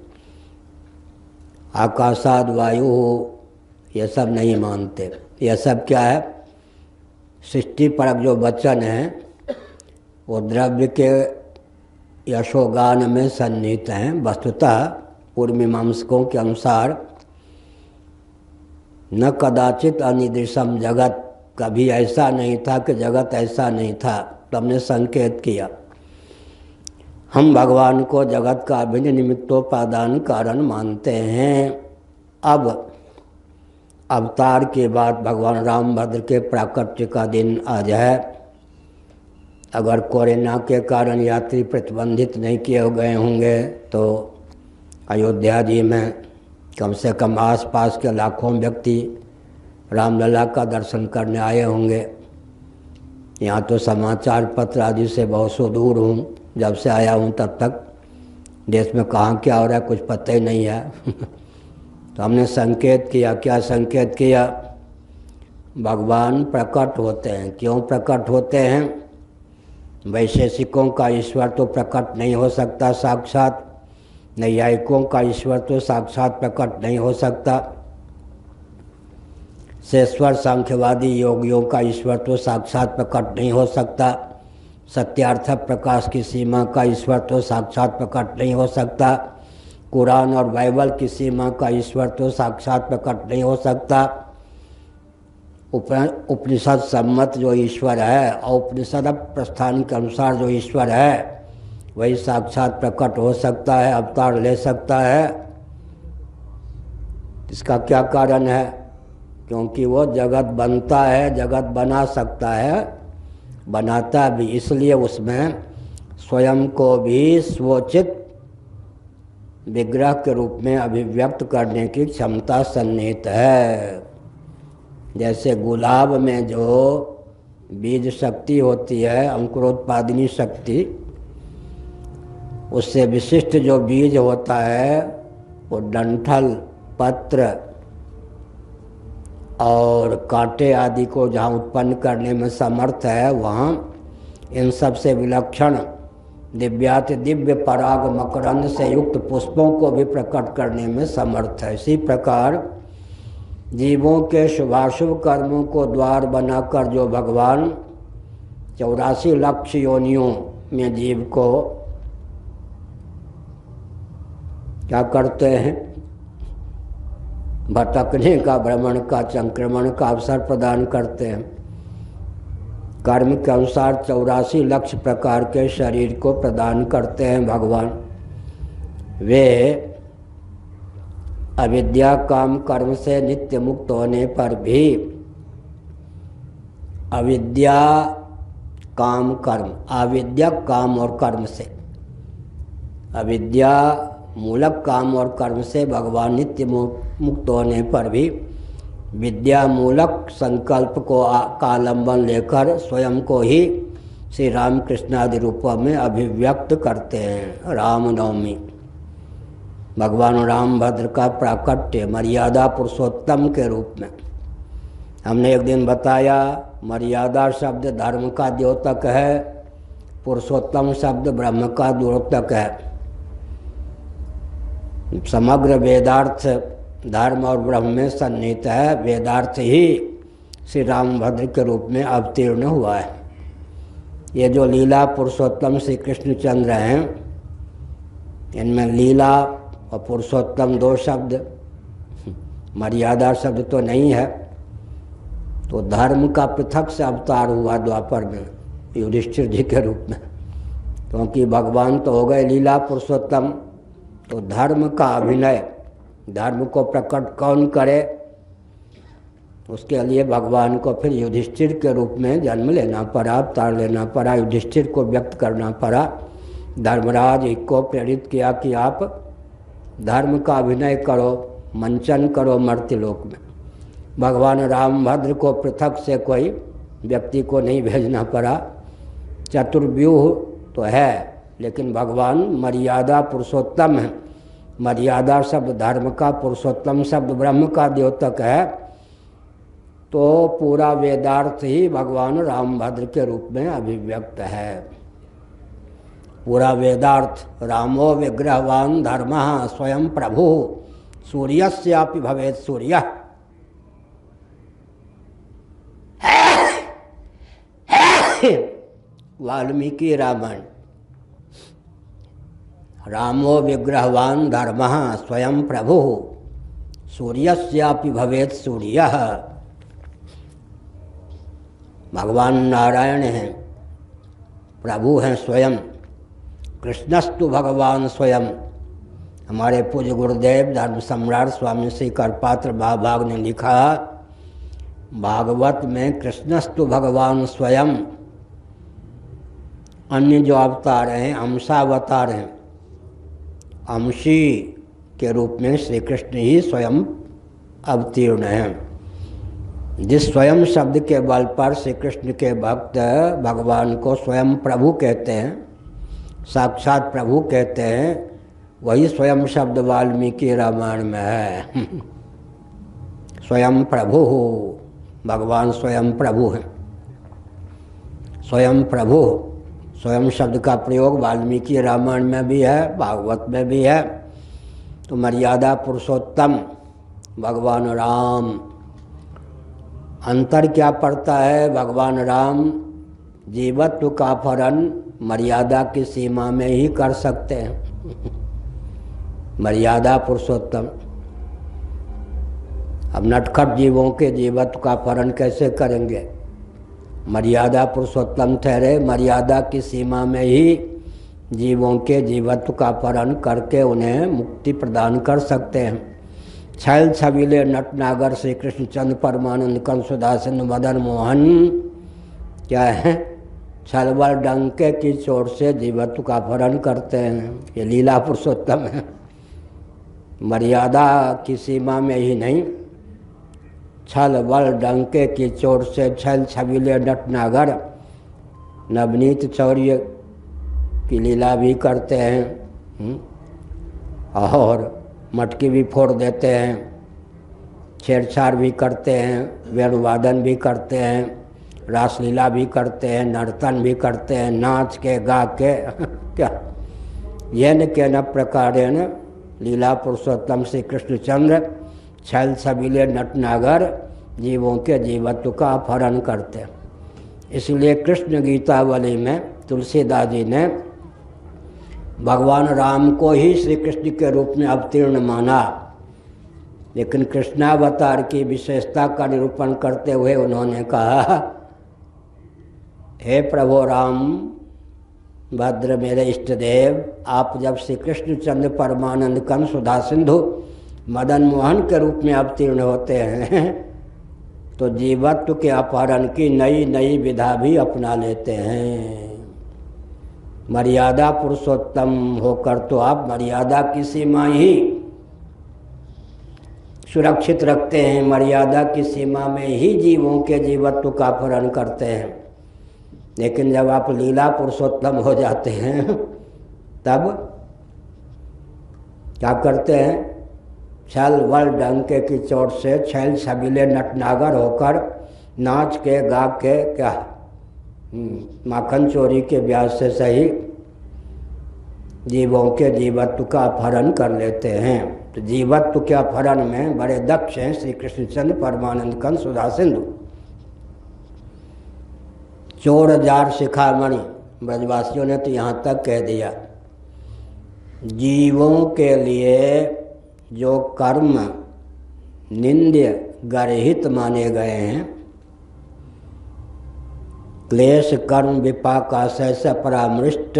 आकाशाद वायु ये सब नहीं मानते। यह सब क्या है? सृष्टि परक जो वचन है वो द्रव्य के यशोगान में सन्निहित हैं। वस्तुतः पूर्व मीमांसकों के अनुसार न कदाचित अनिदृशम जगत, कभी ऐसा नहीं था कि जगत ऐसा नहीं था। तो हमने संकेत किया हम भगवान को जगत का अभिन्न निमित्तोपादान कारण मानते हैं। अब अवतार के बाद भगवान रामभद्र के प्राकट्य का दिन आज है। अगर कोरोना के कारण यात्री प्रतिबंधित नहीं किए गए होंगे तो अयोध्या जी में कम से कम आसपास के लाखों व्यक्ति रामलला का दर्शन करने आए होंगे। यहाँ तो समाचार पत्र आदि से बहुत सो दूर हूँ, जब से आया हूँ तब तक देश में कहाँ क्या हो रहा है कुछ पता ही नहीं है। तो हमने संकेत किया, क्या संकेत किया? भगवान प्रकट होते हैं। क्यों प्रकट होते हैं? वैशेषिकों का ईश्वर तो प्रकट नहीं हो सकता साक्षात, नैयायिकों का ईश्वर तो साक्षात प्रकट नहीं हो सकता, शेश्वर सांख्यवादी योगियों का ईश्वर तो साक्षात प्रकट नहीं हो सकता, सत्यार्थ प्रकाश की सीमा का ईश्वर तो साक्षात प्रकट नहीं हो सकता, कुरान और बाइबल की सीमा का ईश्वर तो साक्षात प्रकट नहीं हो सकता। उपनिषद सम्मत जो ईश्वर है और उपनिषद प्रस्थान के अनुसार जो ईश्वर है वही साक्षात प्रकट हो सकता है, अवतार ले सकता है। इसका क्या कारण है? क्योंकि वो जगत बनता है, जगत बना सकता है, बनाता भी, इसलिए उसमें स्वयं को भी स्वोचित विग्रह के रूप में अभिव्यक्त करने की क्षमता सन्निहित है। जैसे गुलाब में जो बीज शक्ति होती है, अंकुरोत्पादनी शक्ति, उससे विशिष्ट जो बीज होता है वो डंठल, पत्र और कांटे आदि को जहाँ उत्पन्न करने में समर्थ है, वहाँ इन सब से विलक्षण दिव्याति दिव्य पराग मकरंद से युक्त पुष्पों को भी प्रकट करने में समर्थ है। इसी प्रकार जीवों के शुभाशुभ कर्मों को द्वार बनाकर जो भगवान 84 लाख योनियों में जीव को क्या करते हैं, भटकने का, भ्रमण का, संक्रमण का अवसर प्रदान करते हैं। कर्म के अनुसार 84 लाख प्रकार के शरीर को प्रदान करते हैं भगवान। वे अविद्या काम कर्म से नित्य मुक्त होने पर भी अविद्या काम कर्म, अविद्या काम और कर्म से, अविद्या मूलक काम और कर्म से भगवान नित्य मुक्त होने पर भी विद्या मूलक संकल्प को कालंबन लेकर स्वयं को ही श्री रामकृष्ण आदि रूपों में अभिव्यक्त करते हैं। रामनवमी भगवान रामभद्र का प्राकट्य मर्यादा पुरुषोत्तम के रूप में। हमने एक दिन बताया मर्यादा शब्द धर्म का द्योतक है, पुरुषोत्तम शब्द ब्रह्म का द्योतक है। समग्र वेदार्थ धर्म और ब्रह्म में सन्निहित है। वेदार्थ ही श्री रामभद्र के रूप में अवतीर्ण हुआ है। ये जो लीला पुरुषोत्तम श्री कृष्णचंद्र हैं, इनमें लीला और पुरुषोत्तम दो शब्द, मर्यादा शब्द तो नहीं है। तो धर्म का पृथक से अवतार हुआ द्वापर में युधिष्ठिर जी के रूप में, क्योंकि भगवान तो हो गए लीला पुरुषोत्तम। तो धर्म का अभिनय, धर्म को प्रकट कौन करे, उसके लिए भगवान को फिर युधिष्ठिर के रूप में जन्म लेना पड़ा, अवतार लेना पड़ा, युधिष्ठिर को व्यक्त करना पड़ा। धर्मराज को प्रेरित किया कि आप धर्म का अभिनय करो, मंचन करो मर्त्यलोक में। भगवान रामभद्र को पृथक से कोई व्यक्ति को नहीं भेजना पड़ा। चतुर्व्यूह तो है, लेकिन भगवान मर्यादा पुरुषोत्तम है। मर्यादा शब्द धर्म का, पुरुषोत्तम शब्द ब्रह्म का द्योतक है। तो पूरा वेदार्थ ही भगवान रामभद्र के रूप में अभिव्यक्त है। पूरा वेदार्थ रामो विग्रहवान धर्मः स्वयं प्रभु सूर्यस्यापि भवेत् सूर्यः। वाल्मीकि रामायण। रामो विग्रहवान धर्मः स्वयं प्रभु सूर्यस्यापि भवेत् सूर्यः। भगवान नारायण हैं, प्रभु हैं स्वयं। कृष्णस्तु भगवान स्वयं। हमारे पूज्य गुरुदेव धर्म सम्राट स्वामी श्री करपात्र महाभाग ने लिखा, भागवत में कृष्णस्तु भगवान स्वयं। अन्य जो अवतार हैं अंशावतार हैं, अंशी के रूप में श्री कृष्ण ही स्वयं अवतीर्ण हैं। जिस स्वयं शब्द के बल पर श्री कृष्ण के भक्त भगवान को स्वयं प्रभु कहते हैं, साक्षात प्रभु कहते हैं, वही स्वयं शब्द वाल्मीकि रामायण में है। स्वयं प्रभु हो, भगवान स्वयं प्रभु हैं। स्वयं प्रभु, स्वयं शब्द का प्रयोग वाल्मीकि रामायण में भी है, भागवत में भी है। तो मर्यादा पुरुषोत्तम भगवान राम। अंतर क्या पड़ता है? भगवान राम जीवत्व का फलन मर्यादा की सीमा में ही कर सकते हैं। मर्यादा पुरुषोत्तम। अब नटखट जीवों के जीवत्व का फलन कैसे करेंगे? मर्यादा पुरुषोत्तम ठहरे, मर्यादा की सीमा में ही जीवों के जीवत्व का फलन करके उन्हें मुक्ति प्रदान कर सकते हैं। छैल छबीले नटनागर श्री कृष्णचंद्र परमानंद कंसुदासन मदन मोहन क्या है? छलबल डंके की चोट से जीवत्व का फलन करते हैं। ये लीला पुरुषोत्तम है। मर्यादा की सीमा में ही नहीं, छल बल डंके की चोट से छैल छबीले नटनागर नवनीत चौर्य की लीला भी करते हैं और मटकी भी फोड़ देते हैं। छेड़छाड़ भी करते हैं, वेणुवादन भी करते हैं, रासलीला भी करते हैं, नर्तन भी करते हैं, नाच के गा के क्या येन के न प्रकारेण लीला पुरुषोत्तम श्री कृष्णचंद्र छैल छबीले नटनागर जीवों के जीवत्व का अपहरण करते हैं। इसलिए कृष्ण गीतावली में तुलसीदास जी ने भगवान राम को ही श्री कृष्ण के रूप में अवतीर्ण माना, लेकिन कृष्णावतार की विशेषता का निरूपण करते हुए उन्होंने कहा, हे प्रभु राम भद्र मेरे इष्ट देव, आप जब श्री कृष्णचंद्र परमानंद कंस सुधा सिंधु मदन मोहन के रूप में अवतीर्ण होते हैं तो जीवत्व के अपहरण की नई नई विधा भी अपना लेते हैं। मर्यादा पुरुषोत्तम होकर तो आप मर्यादा की सीमा ही सुरक्षित रखते हैं, मर्यादा की सीमा में ही जीवों के जीवत्व का अपहरण करते हैं। लेकिन जब आप लीला पुरुषोत्तम हो जाते हैं तब क्या करते हैं? छल वल डंके की चोट से छैल छबीले नटनागर होकर नाच के गा के क्या माखन चोरी के ब्याज से सही जीवों के जीवत्व का अपहरण कर लेते हैं। तो जीवत्व के अपहरण में बड़े दक्ष हैं श्री कृष्णचंद्र परमानंद कंस सुधा सिंधु। चोर जार शिखामणि ब्रजवासियों ने तो यहाँ तक कह दिया, जीवों के लिए जो कर्म निंद्य गर्हित माने गए हैं, क्लेश कर्म विपाक आशय से परामृष्ट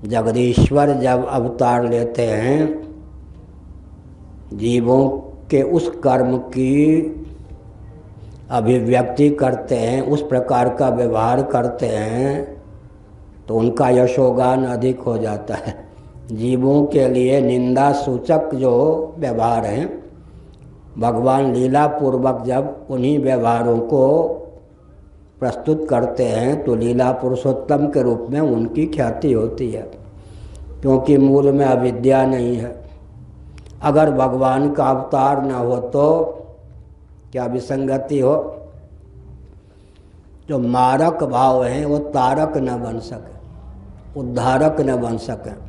जगदीश्वर जब अवतार लेते हैं, जीवों के उस कर्म की अभिव्यक्ति करते हैं, उस प्रकार का व्यवहार करते हैं तो उनका यशोगान अधिक हो जाता है। जीवों के लिए निंदा सूचक जो व्यवहार हैं, भगवान लीला पूर्वक जब उन्हीं व्यवहारों को प्रस्तुत करते हैं तो लीला पुरुषोत्तम के रूप में उनकी ख्याति होती है, क्योंकि मूल में अविद्या नहीं है। अगर भगवान का अवतार न हो तो क्या विसंगति हो? जो मारक भाव हैं वो तारक न बन सके, उद्धारक न बन सके।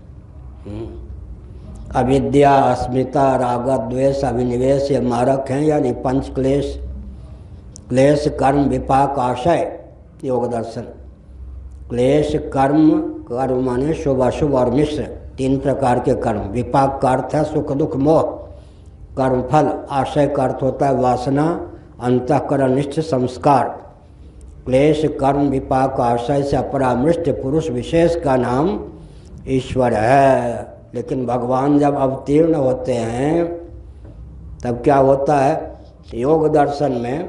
अविद्या, अस्मिता, राग, द्वेष, अभिनिवेश ये मारक हैं, यानी पंच क्लेश, क्लेश कर्म विपाक आशय योग दर्शन। क्लेश कर्म, कर्म माने शुभ अशुभ और मिश्र, तीन प्रकार के कर्म। विपाक का अर्थ है सुख दुख मोह, कर्मफल। आशय का अर्थ होता है वासना, अंतःकरणनिष्ठ संस्कार। क्लेश कर्म विपाक आशय से अपरामृष्ट पुरुष विशेष का नाम ईश्वर है। लेकिन भगवान जब अवतीर्ण होते हैं तब क्या होता है? योग दर्शन में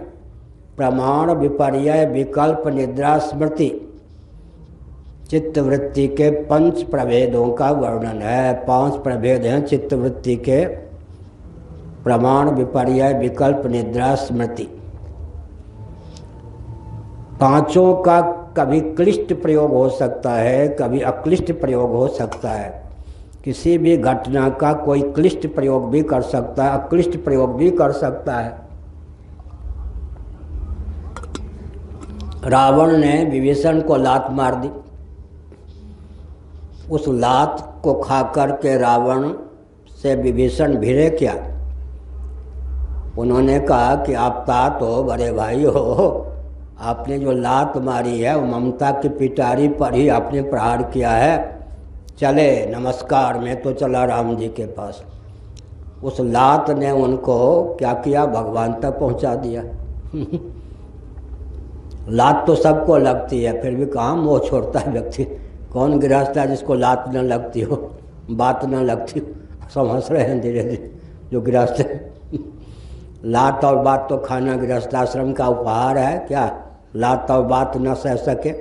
प्रमाण विपर्यय विकल्प निद्रा स्मृति चित्तवृत्ति के 5 प्रभेदों का वर्णन है। 5 प्रभेद हैं चित्तवृत्ति के, प्रमाण विपर्यय विकल्प निद्रा स्मृति। पांचों का कभी क्लिष्ट प्रयोग हो सकता है, कभी अक्लिष्ट प्रयोग हो सकता है। किसी भी घटना का कोई क्लिष्ट प्रयोग भी कर सकता है, अक्लिष्ट प्रयोग भी कर सकता है। रावण ने विभीषण को लात मार दी। उस लात को खाकर के रावण से विभीषण भिड़े क्या? उन्होंने कहा कि आप तात हो, बड़े भाई हो, आपने जो लात मारी है वो ममता की पिटारी पर ही आपने प्रहार किया है। चले नमस्कार, मैं तो चला राम जी के पास। उस लात ने उनको क्या किया? भगवान तक पहुंचा दिया। लात तो सबको लगती है, फिर भी कहाँ मोह छोड़ता है व्यक्ति। कौन गृहस्थ है जिसको लात न लगती हो, बात न लगती हो? सब हंस रहे हैं धीरे धीरे जो गृहस्थ है। लात और बात तो खाना गृहस्थाश्रम का उपहार है। क्या लात और बात न सह सके?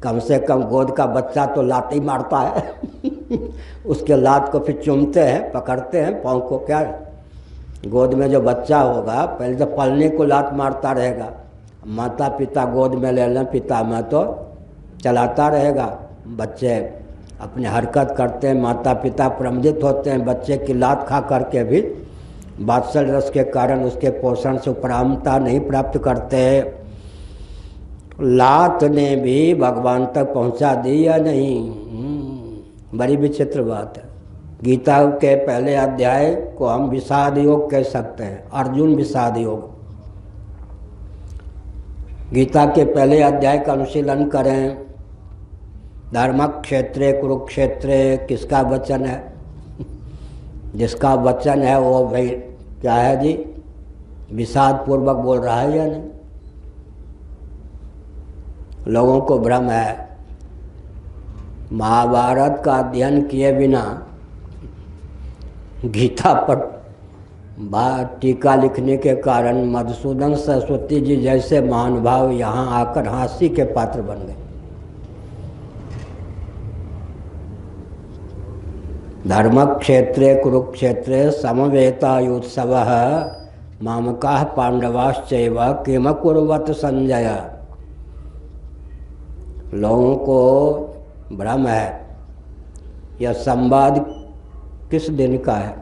कम से कम गोद का बच्चा तो लात ही मारता है। उसके लात को फिर चूमते हैं, पकड़ते हैं पाँव को। क्या गोद में जो बच्चा होगा पहले तो पलने को लात मारता रहेगा, माता पिता गोद में ले लें, पिता में तो चलाता रहेगा। बच्चे अपनी हरकत करते हैं, माता पिता प्रमोदित होते हैं बच्चे की लात खा करके भी। वात्सल्य रस के कारण उसके पोषण से उपरामता नहीं प्राप्त करते। लात ने भी भगवान तक पहुंचा दी या नहीं? बड़ी विचित्र बात है। गीता के पहले अध्याय को हम विषाद योग कह सकते हैं, अर्जुन विषाद योग। गीता के पहले अध्याय का अनुशीलन करें। धर्म क्षेत्रे कुरुक्षेत्रे किसका वचन है? जिसका वचन है वो भाई क्या है जी, विषाद पूर्वक बोल रहा है या नहीं? लोगों को भ्रम है। महाभारत का अध्ययन किए बिना गीता पर टीका लिखने के कारण मधुसूदन सरस्वती जी जैसे महानुभाव यहाँ आकर हांसी के पात्र बन गए। धर्म क्षेत्रे कुरुक्षेत्रे समवेतायुत्सवः मामकाः पांडवाश्चैव किम कुर्वत संजय। लोगों को भ्रम है। यह संवाद किस दिन का है?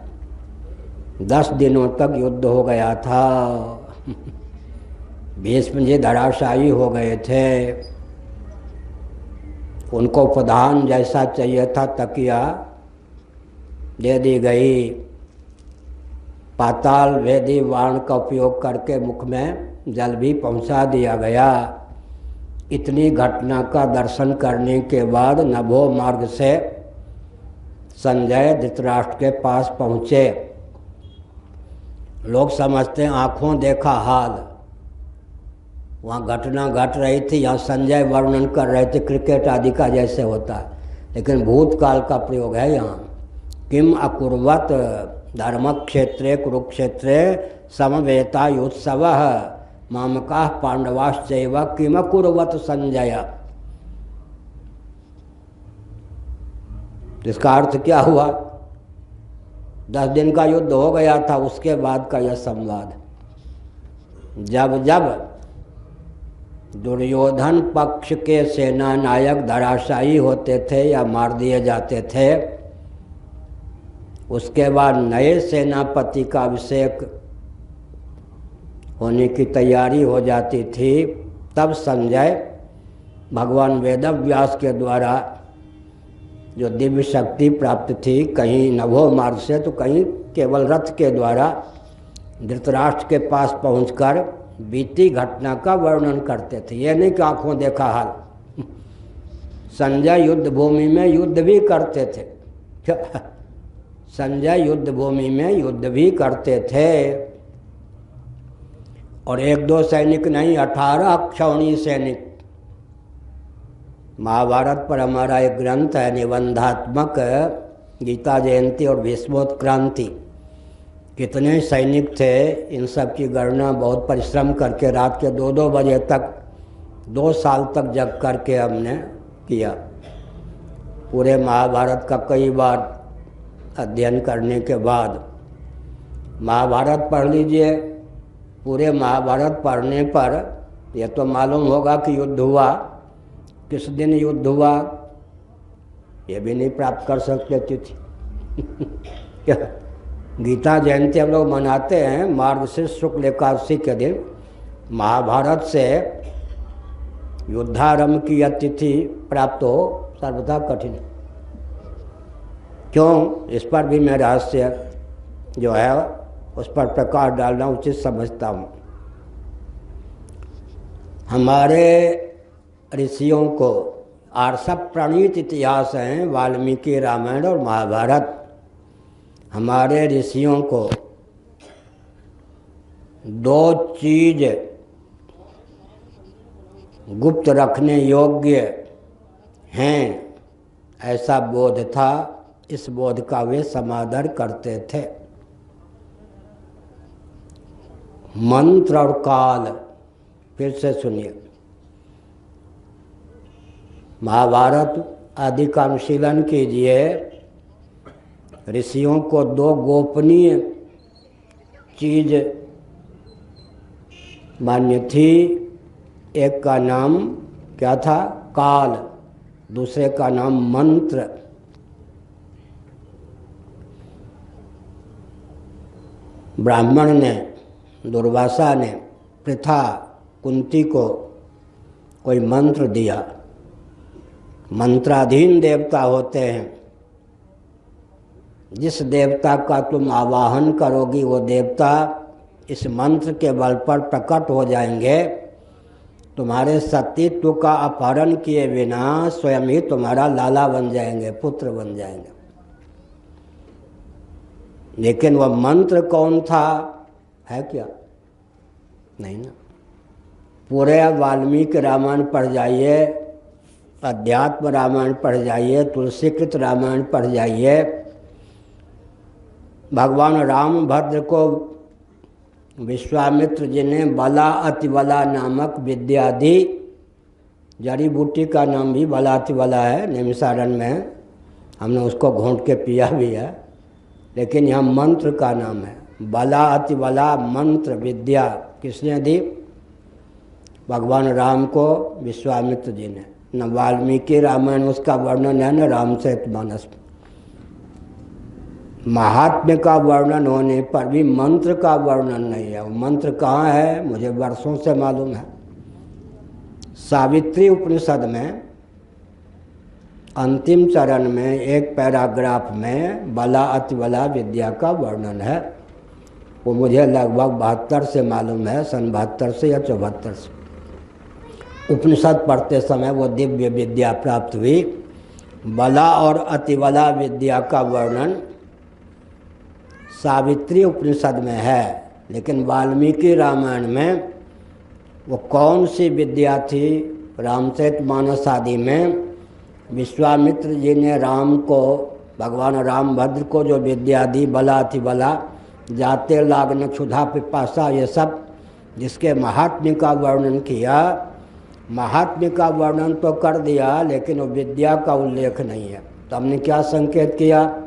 10 दिनों तक युद्ध हो गया था। भीष्म जी धराशायी हो गए थे। उनको प्रधान जैसा चाहिए था तकिया दे दी गई। पाताल वेदी बाण का उपयोग करके मुख में जल भी पहुंचा दिया गया। इतनी घटना का दर्शन करने के बाद नभो मार्ग से संजय धृतराष्ट्र के पास पहुँचे। लोग समझते हैं आँखों देखा हाल। वहाँ घटना घट रही थी, यहाँ संजय वर्णन कर रहे थे क्रिकेट आदि का जैसे होता है, लेकिन भूतकाल का प्रयोग है यहाँ। किम अकुर्वत धर्म क्षेत्रे कुरुक्षेत्रे समवेतायुत्सवः मामकाः पांडवाश्चैव किम अकुर्वत संजय। इसका अर्थ क्या हुआ? 10 दिन का युद्ध हो गया था, उसके बाद का यह संवाद। जब जब दुर्योधन पक्ष के सेना नायक धराशायी होते थे या मार दिए जाते थे, उसके बाद नए सेनापति का अभिषेक होने की तैयारी हो जाती थी। तब संजय भगवान वेदव्यास के द्वारा जो दिव्य शक्ति प्राप्त थी, कहीं नभो मार्ग से तो कहीं केवल रथ के द्वारा धृतराष्ट्र के पास पहुंचकर बीती घटना का वर्णन करते थे। ये नहीं कि आंखों देखा हाल। संजय युद्ध भूमि में युद्ध भी करते थे। संजय युद्ध भूमि में युद्ध भी करते थे। और 1-2 सैनिक नहीं, 18 क्षौणी सैनिक। महाभारत पर हमारा एक ग्रंथ है निबंधात्मक, गीता जयंती और भीष्मोत्क्रांति। कितने सैनिक थे, इन सब की गणना बहुत परिश्रम करके रात के 2-2 बजे तक 2 साल तक जग करके हमने किया। पूरे महाभारत का कई बार अध्ययन करने के बाद महाभारत पढ़ लीजिए। पूरे महाभारत पढ़ने पर यह तो मालूम होगा कि युद्ध हुआ, किस दिन युद्ध हुआ ये भी नहीं प्राप्त कर सकते तिथि। गीता जयंती हम लोग मनाते हैं मार्गशीर्ष शुक्ल एकादशी के दिन। महाभारत से युद्धारंभ की यह तिथि प्राप्त हो सर्वथा कठिन। क्यों? इस पर भी मैं रहस्य जो है उस पर प्रकाश डालना उचित समझता हूँ। हमारे ऋषियों को आर्षभ प्रणीत इतिहास हैं वाल्मीकि रामायण और महाभारत। हमारे ऋषियों को 2 चीज गुप्त रखने योग्य हैं ऐसा बोध था। इस बोध का वे समादर करते थे। मंत्र और काल। फिर से सुनिए, महाभारत आदि का अनुशीलन कीजिए। ऋषियों को 2 गोपनीय चीज मान्य थी। एक का नाम क्या था? काल। दूसरे का नाम मंत्र। ब्राह्मण ने, दुर्वासा ने, पृथा, कुंती को कोई मंत्र दिया। मंत्राधीन देवता होते हैं। जिस देवता का तुम आवाहन करोगी वो देवता इस मंत्र के बल पर प्रकट हो जाएंगे। तुम्हारे सतीत्व का अपहरण किए बिना स्वयं ही तुम्हारा लाला बन जाएंगे, पुत्र बन जाएंगे। लेकिन वह मंत्र कौन था, है क्या? नहीं ना। पूरे वाल्मीकि रामायण पढ़ जाइए, अध्यात्म रामायण पढ़ जाइए, तुलसीकृत रामायण पढ़ जाइए। भगवान रामभद्र को विश्वामित्र जी ने बला अतिबला नामक विद्या दी। जड़ी बूटी का नाम भी बला अतिबला है, नैमिषारण्य में हमने उसको घोंट के पिया भी है, लेकिन यहाँ मंत्र का नाम है। बला अतिबला मंत्र विद्या किसने दी? भगवान राम को विश्वामित्र जी ने। न वाल्मीकि रामायण उसका वर्णन है, न रामचरितमानस। महात्म्य का वर्णन होने पर भी मंत्र का वर्णन नहीं है। वो मंत्र कहाँ है मुझे वर्षों से मालूम है। सावित्री उपनिषद में अंतिम चरण में एक पैराग्राफ में बला अतिबला विद्या का वर्णन है। वो मुझे लगभग 72 से मालूम है, सन 72 से या 74 से उपनिषद पढ़ते समय वो दिव्य विद्या प्राप्त हुई। बला और अतिबला विद्या का वर्णन सावित्री उपनिषद में है, लेकिन वाल्मीकि रामायण में वो कौन सी विद्या थी? रामचरितमानस आदि में विश्वामित्र जी ने राम को, भगवान रामभद्र को जो विद्या दी, बला अतिबला, जाते लागन क्षुधा पिपासा, ये सब जिसके महात्म्य का वर्णन किया। महात्म्य का वर्णन तो कर दिया, लेकिन वो विद्या का उल्लेख नहीं है। तो हमने क्या संकेत किया?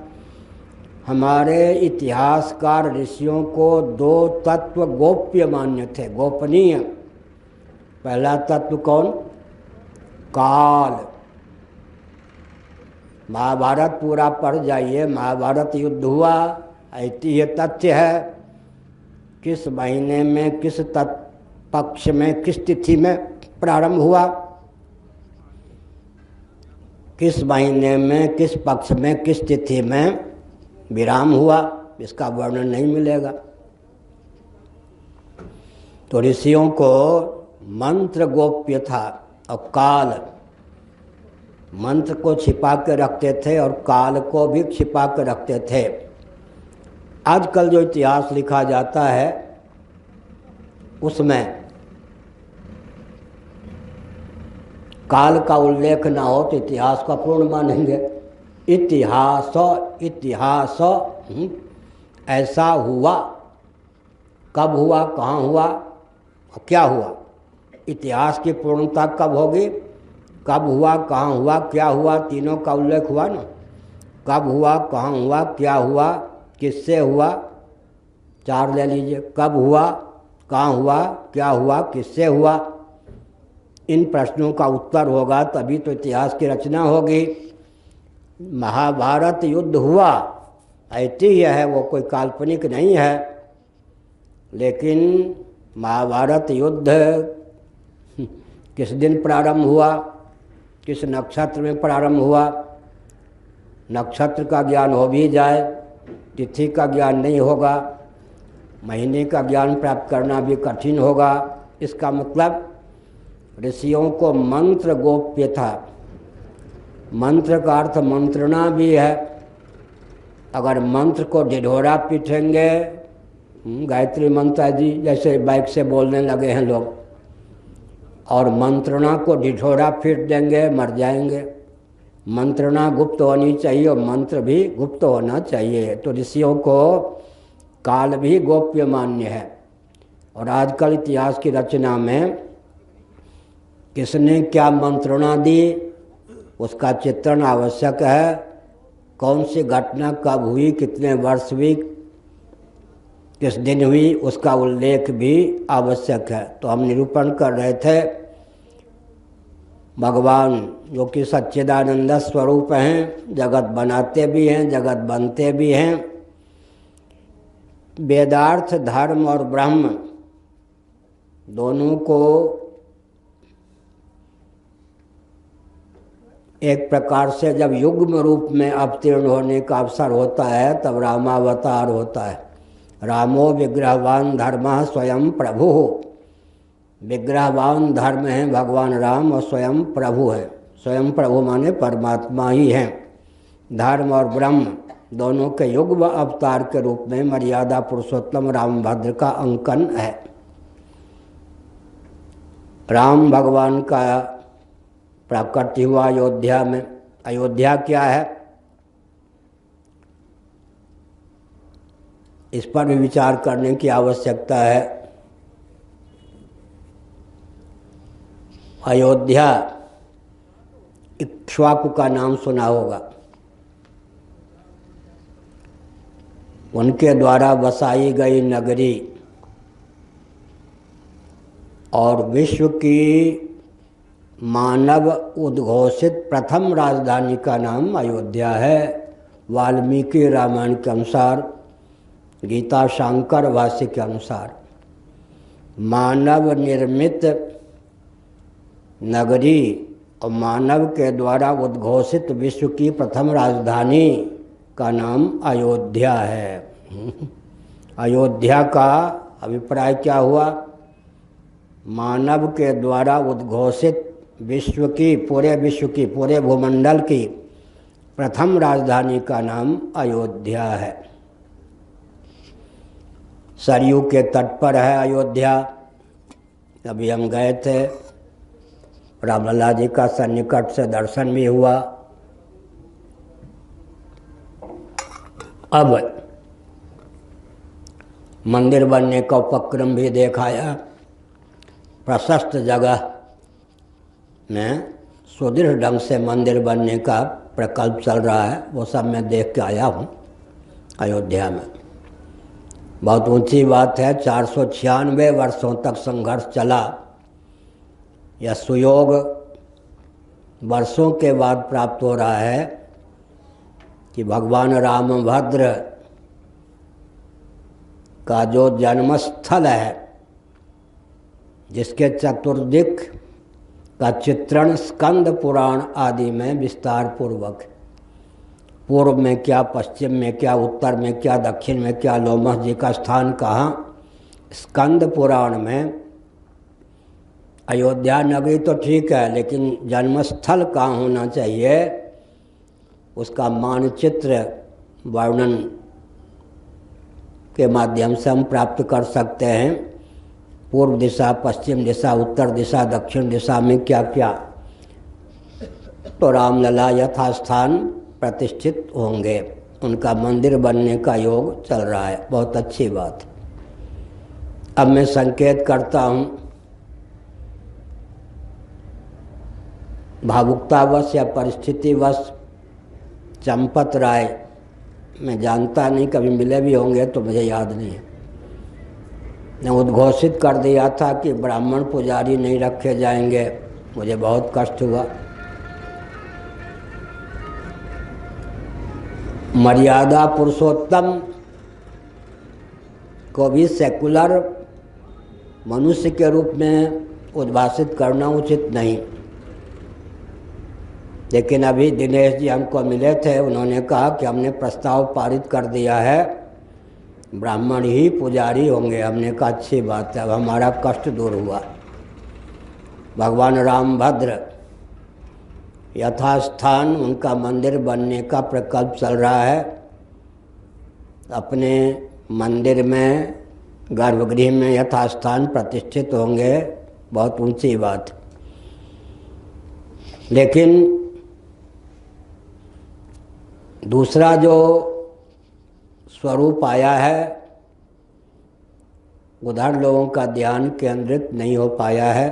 हमारे इतिहासकार ऋषियों को 2 तत्व गोप्य मान्य थे, गोपनीय। पहला तत्व कौन? काल। महाभारत पूरा पढ़ जाइए, महाभारत युद्ध हुआ, ऐतिह्य तथ्य है। किस महीने में, किस पक्ष में, किस तिथि में प्रारंभ हुआ, किस महीने में, किस पक्ष में, किस तिथि में विराम हुआ, इसका वर्णन नहीं मिलेगा। तो ऋषियों को मंत्र गोप्य था और काल, मंत्र को छिपा के रखते थे और काल को भी छिपा के रखते थे। आजकल जो इतिहास लिखा जाता है उसमें काल का उल्लेख ना हो तो इतिहास का पूर्ण मानेंगे। इतिहास इतिहास ऐसा हुआ, कब हुआ, कहाँ हुआ, क्या हुआ? इतिहास की पूर्णता कब होगी? कब हुआ, कहाँ हुआ, क्या हुआ, तीनों का उल्लेख हुआ ना। कब हुआ, कहाँ हुआ, क्या हुआ, किससे हुआ, 4 ले लीजिए। कब हुआ, कहाँ हुआ, क्या हुआ, किससे हुआ। इन प्रश्नों का उत्तर होगा तभी तो इतिहास की रचना होगी। महाभारत युद्ध हुआ, ऐतिह्य है, वो कोई काल्पनिक नहीं है। लेकिन महाभारत युद्ध किस दिन प्रारंभ हुआ, किस नक्षत्र में प्रारंभ हुआ? नक्षत्र का ज्ञान हो भी जाए, तिथि का ज्ञान नहीं होगा, महीने का ज्ञान प्राप्त करना भी कठिन होगा। इसका मतलब ऋषियों को मंत्र गोप्य था। मंत्र का अर्थ मंत्रणा भी है। अगर मंत्र को ढिढोरा पीटेंगे, गायत्री मंत्र जी जैसे बाइक से बोलने लगे हैं लोग, और मंत्रणा को ढिढोरा पीट देंगे, मर जाएंगे। मंत्रणा गुप्त होनी चाहिए और मंत्र भी गुप्त होना चाहिए। तो ऋषियों को काल भी गोप्य मान्य है। और आजकल इतिहास की रचना में किसने क्या मंत्रणा दी उसका चित्रण आवश्यक है। कौन सी घटना कब हुई, कितने वर्ष हुई, किस दिन हुई, उसका उल्लेख भी आवश्यक है। तो हम निरूपण कर रहे थे भगवान जो कि सच्चिदानंद स्वरूप हैं, जगत बनाते भी हैं, जगत बनते भी हैं। वेदार्थ, धर्म और ब्रह्म दोनों को एक प्रकार से जब युग्म रूप में अवतीर्ण होने का अवसर होता है तब रामावतार होता है। रामो विग्रहवान धर्मः स्वयं प्रभु। विग्रहवान धर्म है भगवान राम और स्वयं प्रभु हैं। स्वयं प्रभु माने परमात्मा ही हैं। धर्म और ब्रह्म दोनों के युग्म अवतार के रूप में मर्यादा पुरुषोत्तम रामभद्र का अंकन है। राम भगवान का प्राकट्य हुआ अयोध्या में। अयोध्या क्या है, इस पर भी विचार करने की आवश्यकता है। अयोध्या इक्ष्वाकु का नाम सुना होगा। उनके द्वारा बसाई गई नगरी और विश्व की मानव उद्घोषित प्रथम राजधानी का नाम अयोध्या है। वाल्मीकि रामायण के अनुसार, गीता शांकर भाष्य के अनुसार मानव निर्मित नगरी और मानव के द्वारा उद्घोषित विश्व की प्रथम राजधानी का नाम अयोध्या है। अयोध्या का अभिप्राय क्या हुआ? मानव के द्वारा उद्घोषित विश्व की, पूरे भूमंडल की प्रथम राजधानी का नाम अयोध्या है। सरयू के तट पर है अयोध्या। अभी हम गए थे, रामलला जी का सन्निकट से दर्शन भी हुआ। अब मंदिर बनने का उपक्रम भी देखाया। प्रशस्त जगह में सुदृढ़ ढंग से मंदिर बनने का प्रकल्प चल रहा है, वो सब मैं देख के आया हूँ अयोध्या में। बहुत ऊंची बात है। 496 वर्षों तक संघर्ष चला। यह सुयोग वर्षों के बाद प्राप्त हो रहा है कि भगवान रामभद्र का जो जन्मस्थल है, जिसके चतुर्दिक का चित्रण स्कंद पुराण आदि में विस्तार पूर्वक, पूर्व में क्या, पश्चिम में क्या, उत्तर में क्या, दक्षिण में क्या, लोमस जी का स्थान कहाँ, स्कंद पुराण में अयोध्या नगरी तो ठीक है, लेकिन जन्मस्थल कहाँ होना चाहिए उसका मानचित्र वर्णन के माध्यम से हम प्राप्त कर सकते हैं। पूर्व दिशा, पश्चिम दिशा, उत्तर दिशा, दक्षिण दिशा में क्या क्या, तो रामलला यथास्थान प्रतिष्ठित होंगे। उनका मंदिर बनने का योग चल रहा है, बहुत अच्छी बात। अब मैं संकेत करता हूँ, भावुकतावश या परिस्थितिवश चंपत राय, मैं जानता नहीं, कभी मिले भी होंगे तो मुझे याद नहीं है, ने उद्घोषित कर दिया था कि ब्राह्मण पुजारी नहीं रखे जाएंगे। मुझे बहुत कष्ट हुआ। मर्यादा पुरुषोत्तम को भी सेकुलर मनुष्य के रूप में उद्भाषित करना उचित नहीं। लेकिन अभी दिनेश जी हमको मिले थे, उन्होंने कहा कि हमने प्रस्ताव पारित कर दिया है, ब्राह्मण ही पुजारी होंगे। हमने कहा अच्छी बात है, अब हमारा कष्ट दूर हुआ। भगवान रामभद्र यथास्थान, उनका मंदिर बनने का प्रकल्प चल रहा है। अपने मंदिर में, गर्भगृह में यथास्थान प्रतिष्ठित होंगे, बहुत ऊंची बात। लेकिन दूसरा जो स्वरूप आया है, उधर लोगों का ध्यान केंद्रित नहीं हो पाया है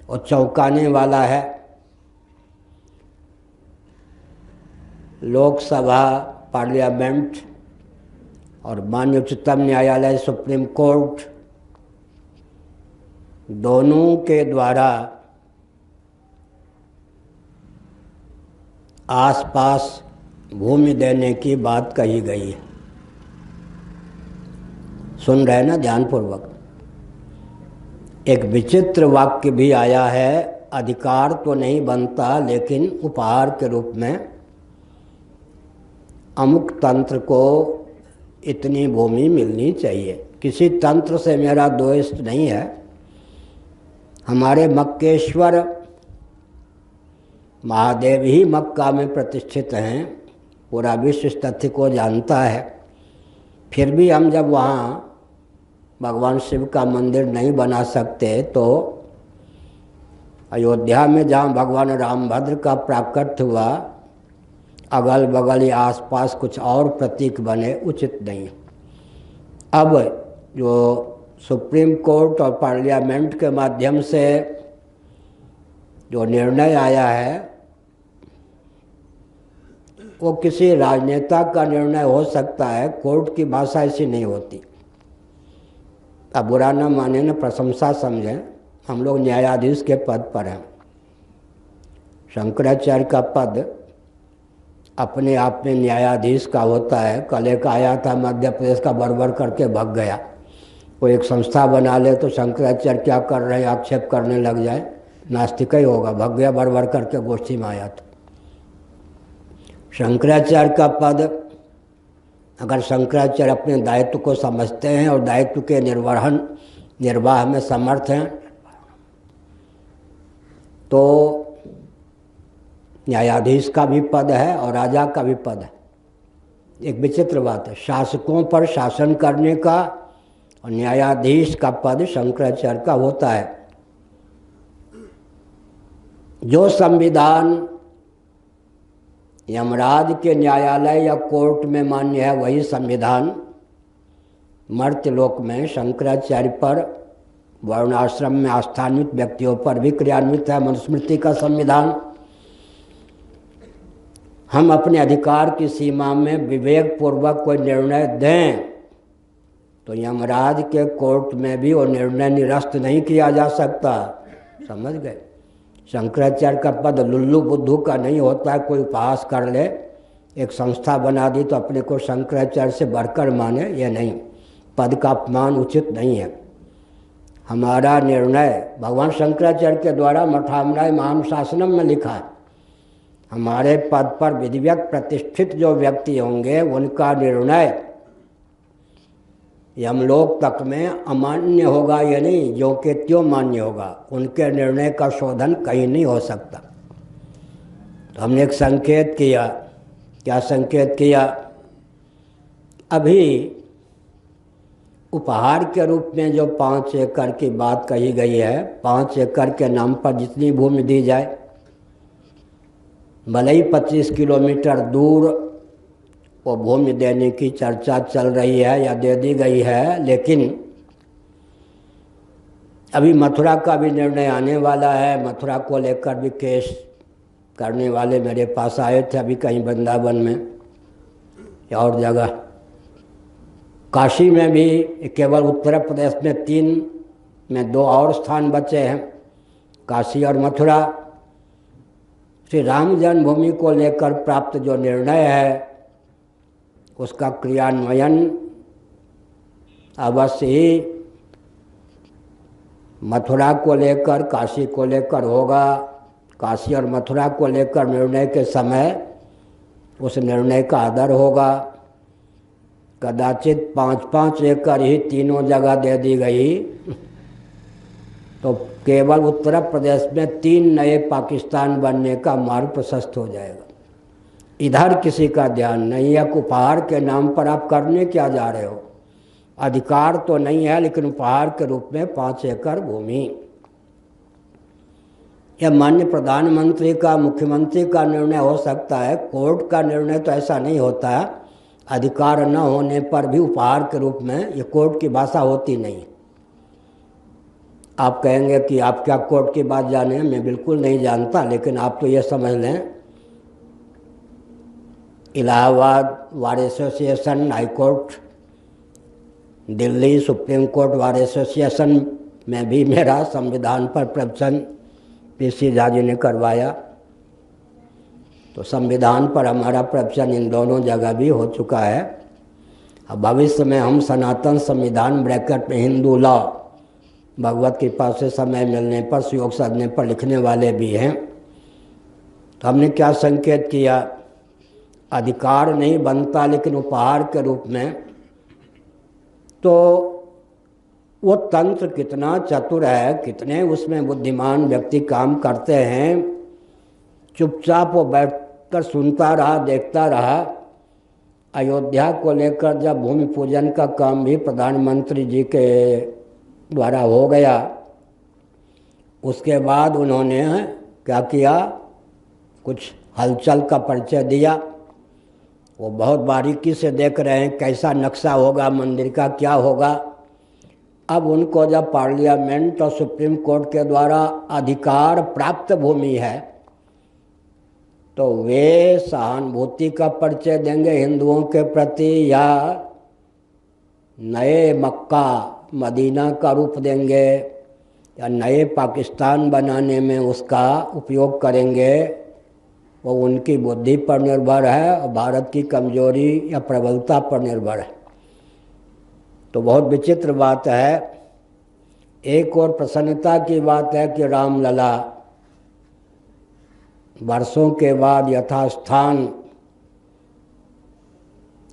और चौंकाने वाला है। लोकसभा, पार्लियामेंट और माननीय उच्चतम न्यायालय, सुप्रीम कोर्ट, दोनों के द्वारा आसपास भूमि देने की बात कही गई है। सुन रहे ना ध्यानपूर्वक। एक विचित्र वाक्य भी आया है, अधिकार तो नहीं बनता लेकिन उपहार के रूप में अमुक तंत्र को इतनी भूमि मिलनी चाहिए। किसी तंत्र से मेरा द्वेष नहीं है। हमारे मक्केश्वर महादेव ही मक्का में प्रतिष्ठित हैं, पूरा विश्व इस तथ्य को जानता है। फिर भी हम जब वहाँ भगवान शिव का मंदिर नहीं बना सकते तो अयोध्या में जहाँ भगवान रामभद्र का प्राकट्य हुआ, अगल बगल या आसपास कुछ और प्रतीक बने, उचित नहीं। अब जो सुप्रीम कोर्ट और पार्लियामेंट के माध्यम से जो निर्णय आया है वो किसी राजनेता का निर्णय हो सकता है, कोर्ट की भाषा ऐसी नहीं होती। अब बुरा न माने, न प्रशंसा समझें, हम लोग न्यायाधीश के पद पर हैं। शंकराचार्य का पद अपने आप में न्यायाधीश का होता है। कल एक आया था मध्य प्रदेश का, बरबर करके भाग गया। वो एक संस्था बना ले तो शंकराचार्य क्या कर रहे हैं आक्षेप करने लग जाए, नास्तिक ही होगा। भाग गया बरबर करके, गोष्ठी में आया था। शंकराचार्य का पद, अगर शंकराचार्य अपने दायित्व को समझते हैं और दायित्व के निर्वाह में समर्थ हैं तो न्यायाधीश का भी पद है और राजा का भी पद है। एक विचित्र बात है, शासकों पर शासन करने का और न्यायाधीश का पद शंकराचार्य का होता है। जो संविधान यमराज के न्यायालय या कोर्ट में मान्य है वही संविधान मर्त्यलोक में शंकराचार्य पर, वर्णाश्रम में आस्थान्वित व्यक्तियों पर भी क्रियान्वित है। मनुस्मृति का संविधान। हम अपने अधिकार की सीमा में विवेक पूर्वक कोई निर्णय दें तो यमराज के कोर्ट में भी वो निर्णय निरस्त नहीं किया जा सकता। समझ गए? शंकराचार्य का पद लुल्लू बुद्धू का नहीं होता है, कोई उपहास कर ले, एक संस्था बना दी तो अपने को शंकराचार्य से बढ़कर माने, ये नहीं। पद का अपमान उचित नहीं है। हमारा निर्णय भगवान शंकराचार्य के द्वारा मठामराय महानुशासनम में लिखा है, हमारे पद पर विधिवत प्रतिष्ठित जो व्यक्ति होंगे उनका निर्णय यमलोक तक में अमान्य होगा, ये नहीं, जो के त्यों मान्य होगा। उनके निर्णय का शोधन कहीं नहीं हो सकता। तो हमने एक संकेत किया। क्या संकेत किया? अभी उपहार के रूप में जो 5 एकड़ की बात कही गई है, 5 एकड़ के नाम पर जितनी भूमि दी जाए, भले ही 25 किलोमीटर दूर वो भूमि देने की चर्चा चल रही है या दे दी गई है, लेकिन अभी मथुरा का भी निर्णय आने वाला है। मथुरा को लेकर भी केस करने वाले मेरे पास आए थे अभी कहीं वृंदावन में या और जगह। काशी में भी केवल उत्तर प्रदेश में 3 में 2 और स्थान बचे हैं, काशी और मथुरा। श्री राम जन्मभूमि को लेकर प्राप्त जो निर्णय है उसका क्रियान्वयन अवश्य ही मथुरा को लेकर, काशी को लेकर होगा। काशी और मथुरा को लेकर निर्णय के समय उस निर्णय का आदर होगा। कदाचित 5-5 एकड़ ही तीनों जगह दे दी गई तो केवल उत्तर प्रदेश में 3 नए पाकिस्तान बनने का मार्ग प्रशस्त हो जाएगा। इधर किसी का ध्यान नहीं है। उपहार के नाम पर आप करने क्या जा रहे हो? अधिकार तो नहीं है लेकिन उपहार के रूप में 5 एकड़ भूमि। यह माननीय प्रधानमंत्री का, मुख्यमंत्री का निर्णय हो सकता है, कोर्ट का निर्णय तो ऐसा नहीं होता है। अधिकार न होने पर भी उपहार के रूप में ये कोर्ट की भाषा होती नहीं। आप कहेंगे कि आप क्या कोर्ट की बात जाने, मैं बिल्कुल नहीं जानता, लेकिन आप तो ये समझ लें Allahabad bar association, high court, Delhi supreme court bar association में भी मेरा संविधान पर प्रवचन पीसी झा जी ने करवाया। तो संविधान पर हमारा प्रवचन इन दोनों जगह भी हो चुका है। अब भविष्य में हम सनातन संविधान ब्रैकेट में हिंदू लॉ भगवत कृपा से समय मिलने पर सुयोग सजने पर लिखने वाले भी हैं। तो हमने क्या संकेत किया, अधिकार नहीं बनता लेकिन उपहार के रूप में। तो वो तंत्र कितना चतुर है, कितने उसमें बुद्धिमान व्यक्ति काम करते हैं। चुपचाप वो बैठकर सुनता रहा, देखता रहा। अयोध्या को लेकर जब भूमि पूजन का काम भी प्रधानमंत्री जी के द्वारा हो गया, उसके बाद उन्होंने क्या किया, कुछ हलचल का परिचय दिया। वो बहुत बारीकी से देख रहे हैं कैसा नक्शा होगा मंदिर का, क्या होगा। अब उनको जब पार्लियामेंट और सुप्रीम कोर्ट के द्वारा अधिकार प्राप्त भूमि है तो वे सहानुभूति का परिचय देंगे हिंदुओं के प्रति या नए मक्का मदीना का रूप देंगे या नए पाकिस्तान बनाने में उसका उपयोग करेंगे, वो उनकी बुद्धि पर निर्भर है और भारत की कमजोरी या प्रबलता पर निर्भर है। तो बहुत विचित्र बात है। एक और प्रसन्नता की बात है कि रामलला वर्षों के बाद यथास्थान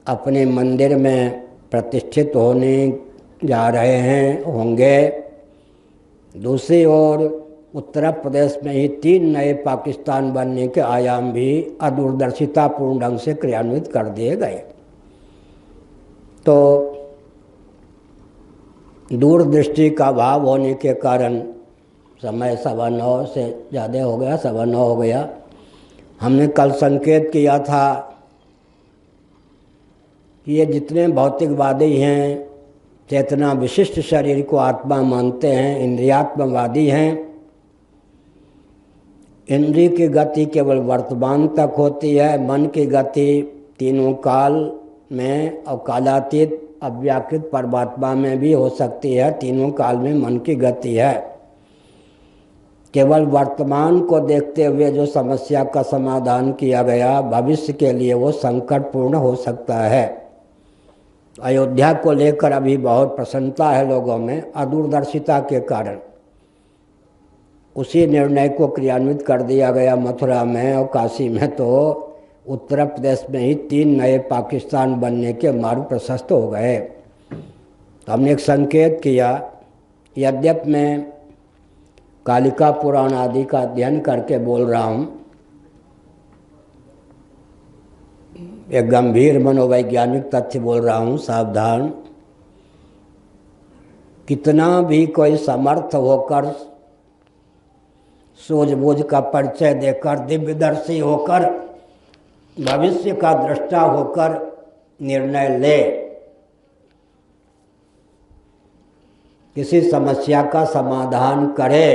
अपने मंदिर में प्रतिष्ठित होने जा रहे हैं, होंगे। दूसरी ओर उत्तर प्रदेश में ही 3 नए पाकिस्तान बनने के आयाम भी अदूरदर्शितापूर्ण ढंग से क्रियान्वित कर दिए गए। तो दूरदृष्टि का अभाव होने के कारण समय 9:15 से ज़्यादा हो गया, 9:15 हो गया। हमने कल संकेत किया था कि ये जितने भौतिकवादी हैं, चेतना विशिष्ट शरीर को आत्मा मानते हैं, इंद्रियात्मवादी हैं। इंद्रिय की गति केवल वर्तमान तक होती है, मन की गति तीनों काल में और कालातीत अव्याकृत परमात्मा में भी हो सकती है। तीनों काल में मन की गति है। केवल वर्तमान को देखते हुए जो समस्या का समाधान किया गया, भविष्य के लिए वो संकटपूर्ण हो सकता है। अयोध्या को लेकर अभी बहुत प्रसन्नता है लोगों में, अदूरदर्शिता के कारण उसी निर्णय को क्रियान्वित कर दिया गया मथुरा में और काशी में। तो उत्तर प्रदेश में ही 3 नए पाकिस्तान बनने के मार्ग प्रशस्त हो गए। तो हमने एक संकेत किया, यद्यपि मैं कालिका पुराण आदि का अध्ययन करके बोल रहा हूँ, एक गंभीर मनोवैज्ञानिक तथ्य बोल रहा हूँ, सावधान। कितना भी कोई समर्थ होकर, सूझबूझ का परिचय देकर, दिव्यदर्शी होकर, भविष्य का दृष्टा होकर निर्णय ले, किसी समस्या का समाधान करे,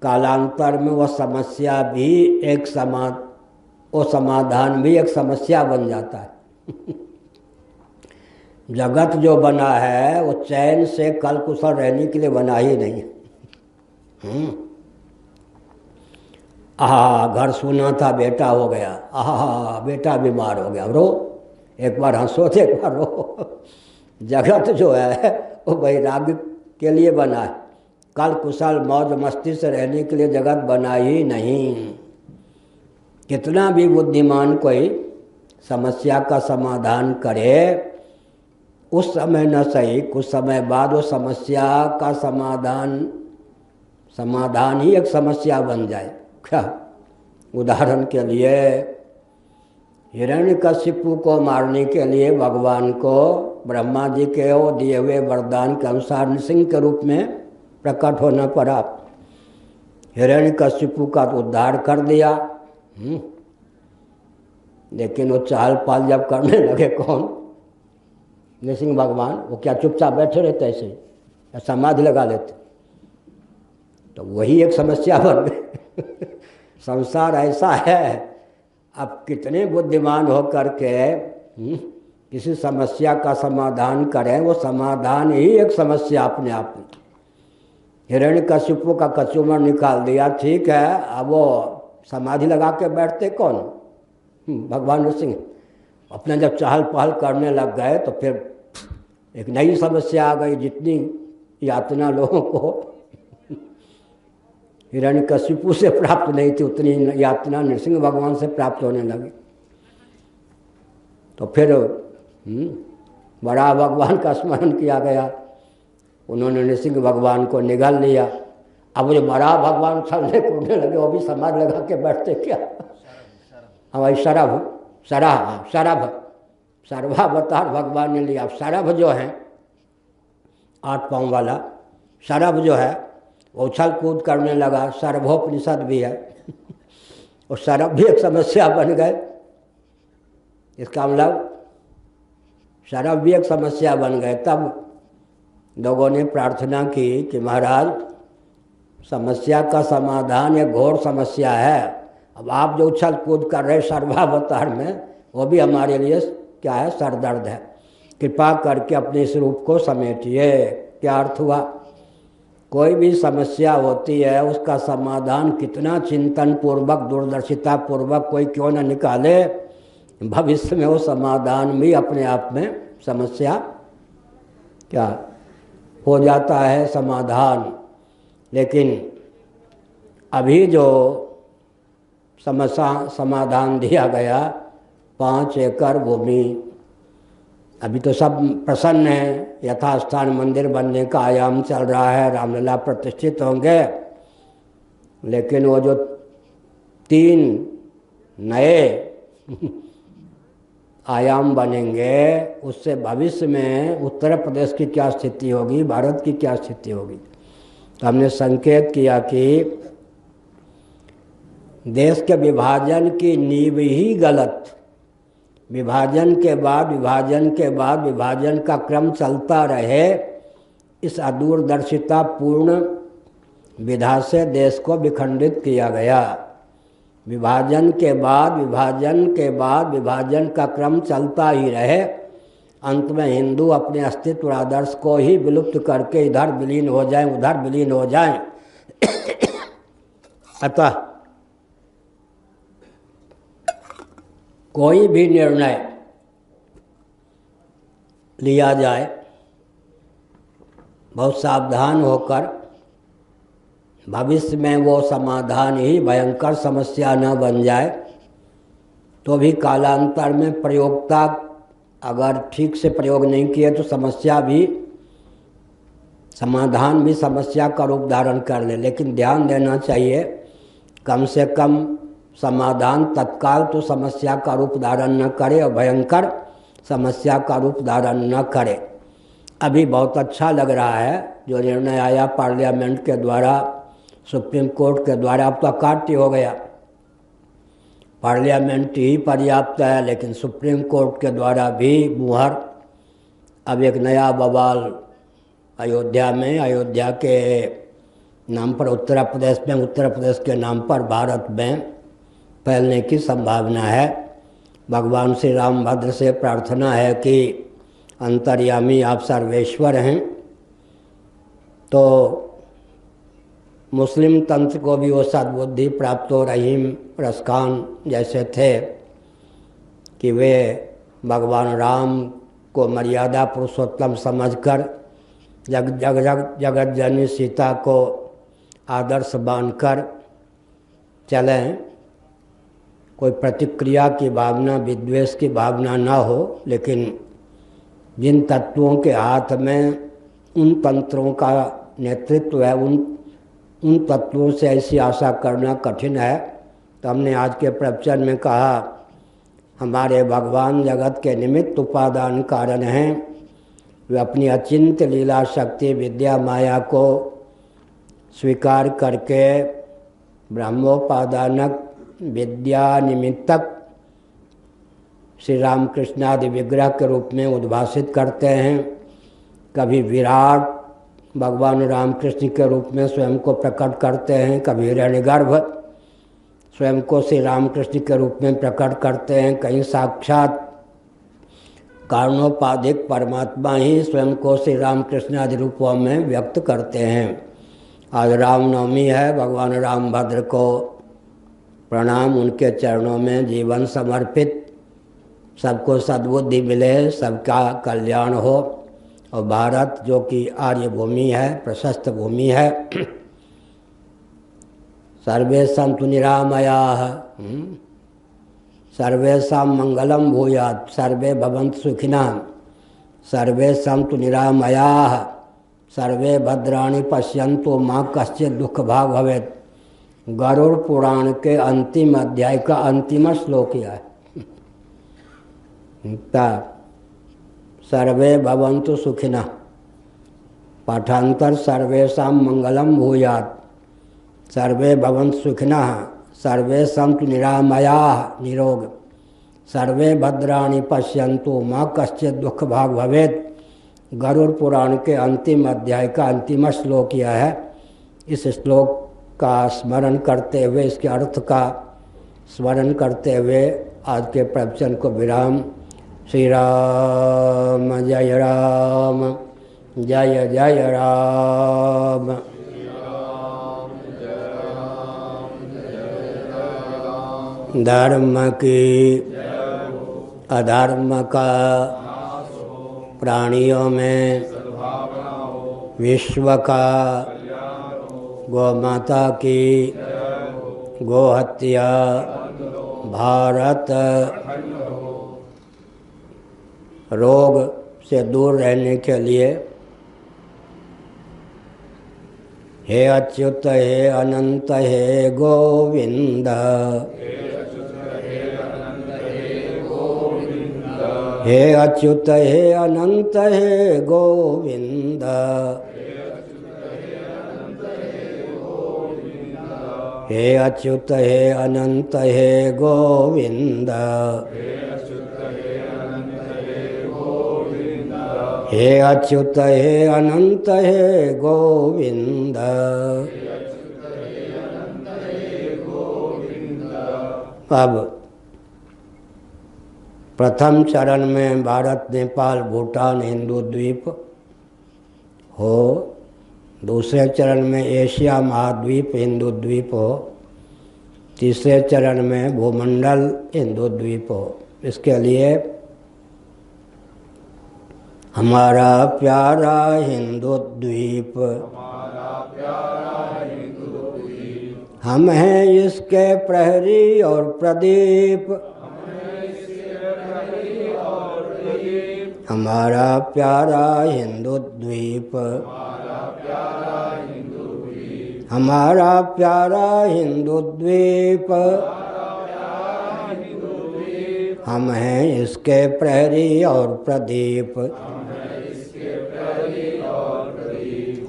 कालांतर में वो समस्या भी वो समाधान भी एक समस्या बन जाता है। जगत जो बना है वो चैन से कल कुशल रहने के लिए बना ही नहीं है। घर सूना था, बेटा हो गया, बेटा बीमार हो गया, रो, एक बार हंसो तो एक बार रो। जगत जो है वो वैराग्य के लिए बना है, कल कुशल मौज मस्ती से रहने के लिए जगत बना ही नहीं। कितना भी बुद्धिमान कोई समस्या का समाधान करे, उस समय न सही कुछ समय बाद वो समस्या का समाधान ही एक समस्या बन जाए। क्या उदाहरण के लिए हिरण्यकशिपु को मारने के लिए भगवान को ब्रह्मा जी के दिए हुए वरदान के अनुसार नृसिंह के रूप में प्रकट होना पड़ा। हिरण्यकशिपु का उद्धार कर दिया, लेकिन वो चाल पाल जब करने लगे कौन, नृसिंह भगवान, वो क्या चुपचाप बैठे रहते ऐसे या समाधि लगा लेते? तो वही एक समस्या बन गई। संसार ऐसा है, अब कितने बुद्धिमान होकर के किसी समस्या का समाधान करें, वो समाधान ही एक समस्या अपने आप में। हिरण्यकशिपु का कचूमर निकाल दिया, ठीक है, अब वो समाधि लगा के बैठते कौन? भगवान नृसिंह। अपना जब चहल पहल करने लग गए तो फिर एक नई समस्या आ गई। जितनी यातना लोगों को हिरण्यकशिपु से प्राप्त नहीं थी, उतनी यातना नृसिंह भगवान से प्राप्त होने लगी। तो फिर बड़ा भगवान का स्मरण किया गया, उन्होंने नृसिंह भगवान को निगल लिया। अब जो बड़ा भगवान चलने कूदने लगे, वो भी समाज लगा के बैठते क्या। हमारी सरभ सर्वावतार भगवान ने लिया। सरभ जो है 8 पाँव वाला सरभ जो है वो उछल कूद करने लगा। सर्वोपनिषद भी है और सरभ भी एक समस्या बन गए। इसका मतलब सरभ भी एक समस्या बन गए। तब लोगों ने प्रार्थना की कि महाराज, समस्या का समाधान एक घोर समस्या है। अब आप जो उछल कूद कर रहे सर्वावतार में, वो भी हमारे लिए क्या है, सरदर्द है। कृपा करके अपने इस रूप को समेटिए। क्या अर्थ हुआ? कोई भी समस्या होती है उसका समाधान कितना चिंतन पूर्वक, दूरदर्शिता पूर्वक कोई क्यों न निकाले, भविष्य में वो समाधान भी अपने आप में समस्या क्या हो जाता है समाधान। लेकिन अभी जो समस्या समाधान दिया गया, 5 एकड़ भूमि, अभी तो सब प्रसन्न है, यथास्थान मंदिर बनने का आयाम चल रहा है, रामलला प्रतिष्ठित होंगे। लेकिन वो जो 3 नए आयाम बनेंगे, उससे भविष्य में उत्तर प्रदेश की क्या स्थिति होगी, भारत की क्या स्थिति होगी। तो हमने संकेत किया कि देश के विभाजन की नींव ही गलत, विभाजन के बाद विभाजन के बाद विभाजन का क्रम चलता रहे, इस अदूरदर्शिता पूर्ण विधा से देश को विखंडित किया गया। विभाजन के बाद विभाजन के बाद विभाजन का क्रम चलता ही रहे, अंत में हिंदू अपने अस्तित्व और आदर्श को ही विलुप्त करके इधर विलीन हो जाएं, उधर विलीन हो जाएं। अतः कोई भी निर्णय लिया जाए बहुत सावधान होकर, भविष्य में वो समाधान ही भयंकर समस्या न बन जाए। तो भी कालांतर में प्रयोगता अगर ठीक से प्रयोग नहीं किए तो समस्या भी, समाधान भी समस्या का रूप धारण कर ले। लेकिन ध्यान देना चाहिए, कम से कम समाधान तत्काल तो समस्या का रूप धारण न करे और भयंकर समस्या का रूप धारण न करे। अभी बहुत अच्छा लग रहा है जो निर्णय आया पार्लियामेंट के द्वारा, सुप्रीम कोर्ट के द्वारा। अब तो अकाट्य हो गया, पार्लियामेंट ही पर्याप्त है, लेकिन सुप्रीम कोर्ट के द्वारा भी मुहर। अब एक नया बवाल अयोध्या में, अयोध्या के नाम पर उत्तर प्रदेश में, उत्तर प्रदेश के नाम पर भारत में फैलने की संभावना है। भगवान श्री रामभद्र से प्रार्थना है कि अंतर्यामी आप सर्वेश्वर हैं। तो मुस्लिम तंत्र को भी वो सद्बुद्धि प्राप्त हो, रहीम रसखान जैसे थे कि वे भगवान राम को मर्यादा पुरुषोत्तम समझकर जगत जननी सीता को आदर्श बांधकर चलें। कोई प्रतिक्रिया की भावना, विद्वेष की भावना ना हो, लेकिन जिन तत्वों के हाथ में उन तंत्रों का नेतृत्व है, उन तत्वों से ऐसी आशा करना कठिन है। तो हमने आज के प्रवचन में कहा, हमारे भगवान जगत के निमित्त उपादान कारण हैं। वे अपनी अचिंत लीला शक्ति विद्या माया को स्वीकार करके ब्रह्मोपादानक विद्या निमित्तक श्री रामकृष्णादि विग्रह के रूप में उद्भासित करते हैं। कभी विराट भगवान रामकृष्ण के रूप में स्वयं को प्रकट करते हैं, कभी हिरण्यगर्भ स्वयं को श्री रामकृष्ण के रूप में प्रकट करते हैं, कहीं साक्षात कारणोपाधिक परमात्मा ही स्वयं को श्री रामकृष्ण आदि रूपों में व्यक्त करते हैं। आज रामनवमी है, भगवान रामभद्र को प्रणाम, उनके चरणों में जीवन समर्पित। सबको सद्बुद्धि मिले, सबका कल्याण हो। और भारत जो कि आर्य भूमि है, प्रशस्त भूमि है, सर्वे सन्तु निरामयाः, सर्वेषां मंगलम भूयात्, सर्वे भवन्तु सुखिनः, सर्वे सन्तु निरामयाः, सर्वे भद्राणि पश्यन्तु मा कश्चित् दुःख भाग् भवेत्। गरुड़ पुराण के अंतिम अध्याय का अंतिम श्लोक यह है। सर्वे भवन्तु सुखिनः, पाठांतर सर्वेषां मंगलम भूयात्, सर्वे भवन्तु सुखिनः, सर्वे सन्तु निरामयाः निरोग, सर्वे भद्राणि पश्यन्तु मा कश्चित् दुःख भाग् भवेत्। गरुड़ पुराण के अंतिम अध्याय का अंतिम श्लोक यह है। इस श्लोक का स्मरण करते हुए, इसके अर्थ का स्मरण करते हुए आज के प्रवचन को विराम। श्री राम जय राम, जय जय राम। धर्म की अधर्म का प्राणियों में विश्व का, गौ माता की गोहत्या, भारत रोग से दूर रहने के लिए हे अच्युत हे अनंत हे गोविंद, हे अच्युत हे अनंत हे गोविंद, हे अच्युत हे अनंत हे गोविंद, हे अच्युत हे अनंत हे गोविंद। अब प्रथम चरण में भारत, नेपाल, भूटान, हिंदू द्वीप हो, दूसरे चरण में एशिया महाद्वीप, हिंदू द्वीप हो, तीसरे चरण में भूमंडल, हिंदू द्वीप हो। इसके लिए हमारा प्यारा हिंदू द्वीप, हम हैं इसके प्रहरी और प्रदीप, हमारा प्यारा हिंदू द्वीप, हमारा प्यारा हिंदू द्वीप, हम हैं इसके प्रहरी और प्रदीप।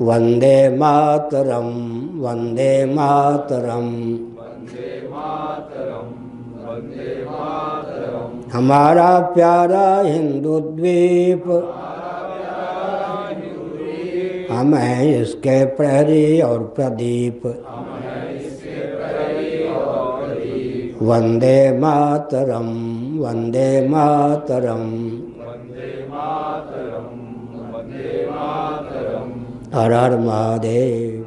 वंदे मातरम, वंदे मातरम, हमारा प्यारा हिंदू द्वीप, हम हैं इसके प्रहरी और प्रदीप। वंदे मातरम, वंदे मातरम, हर हर महादेव।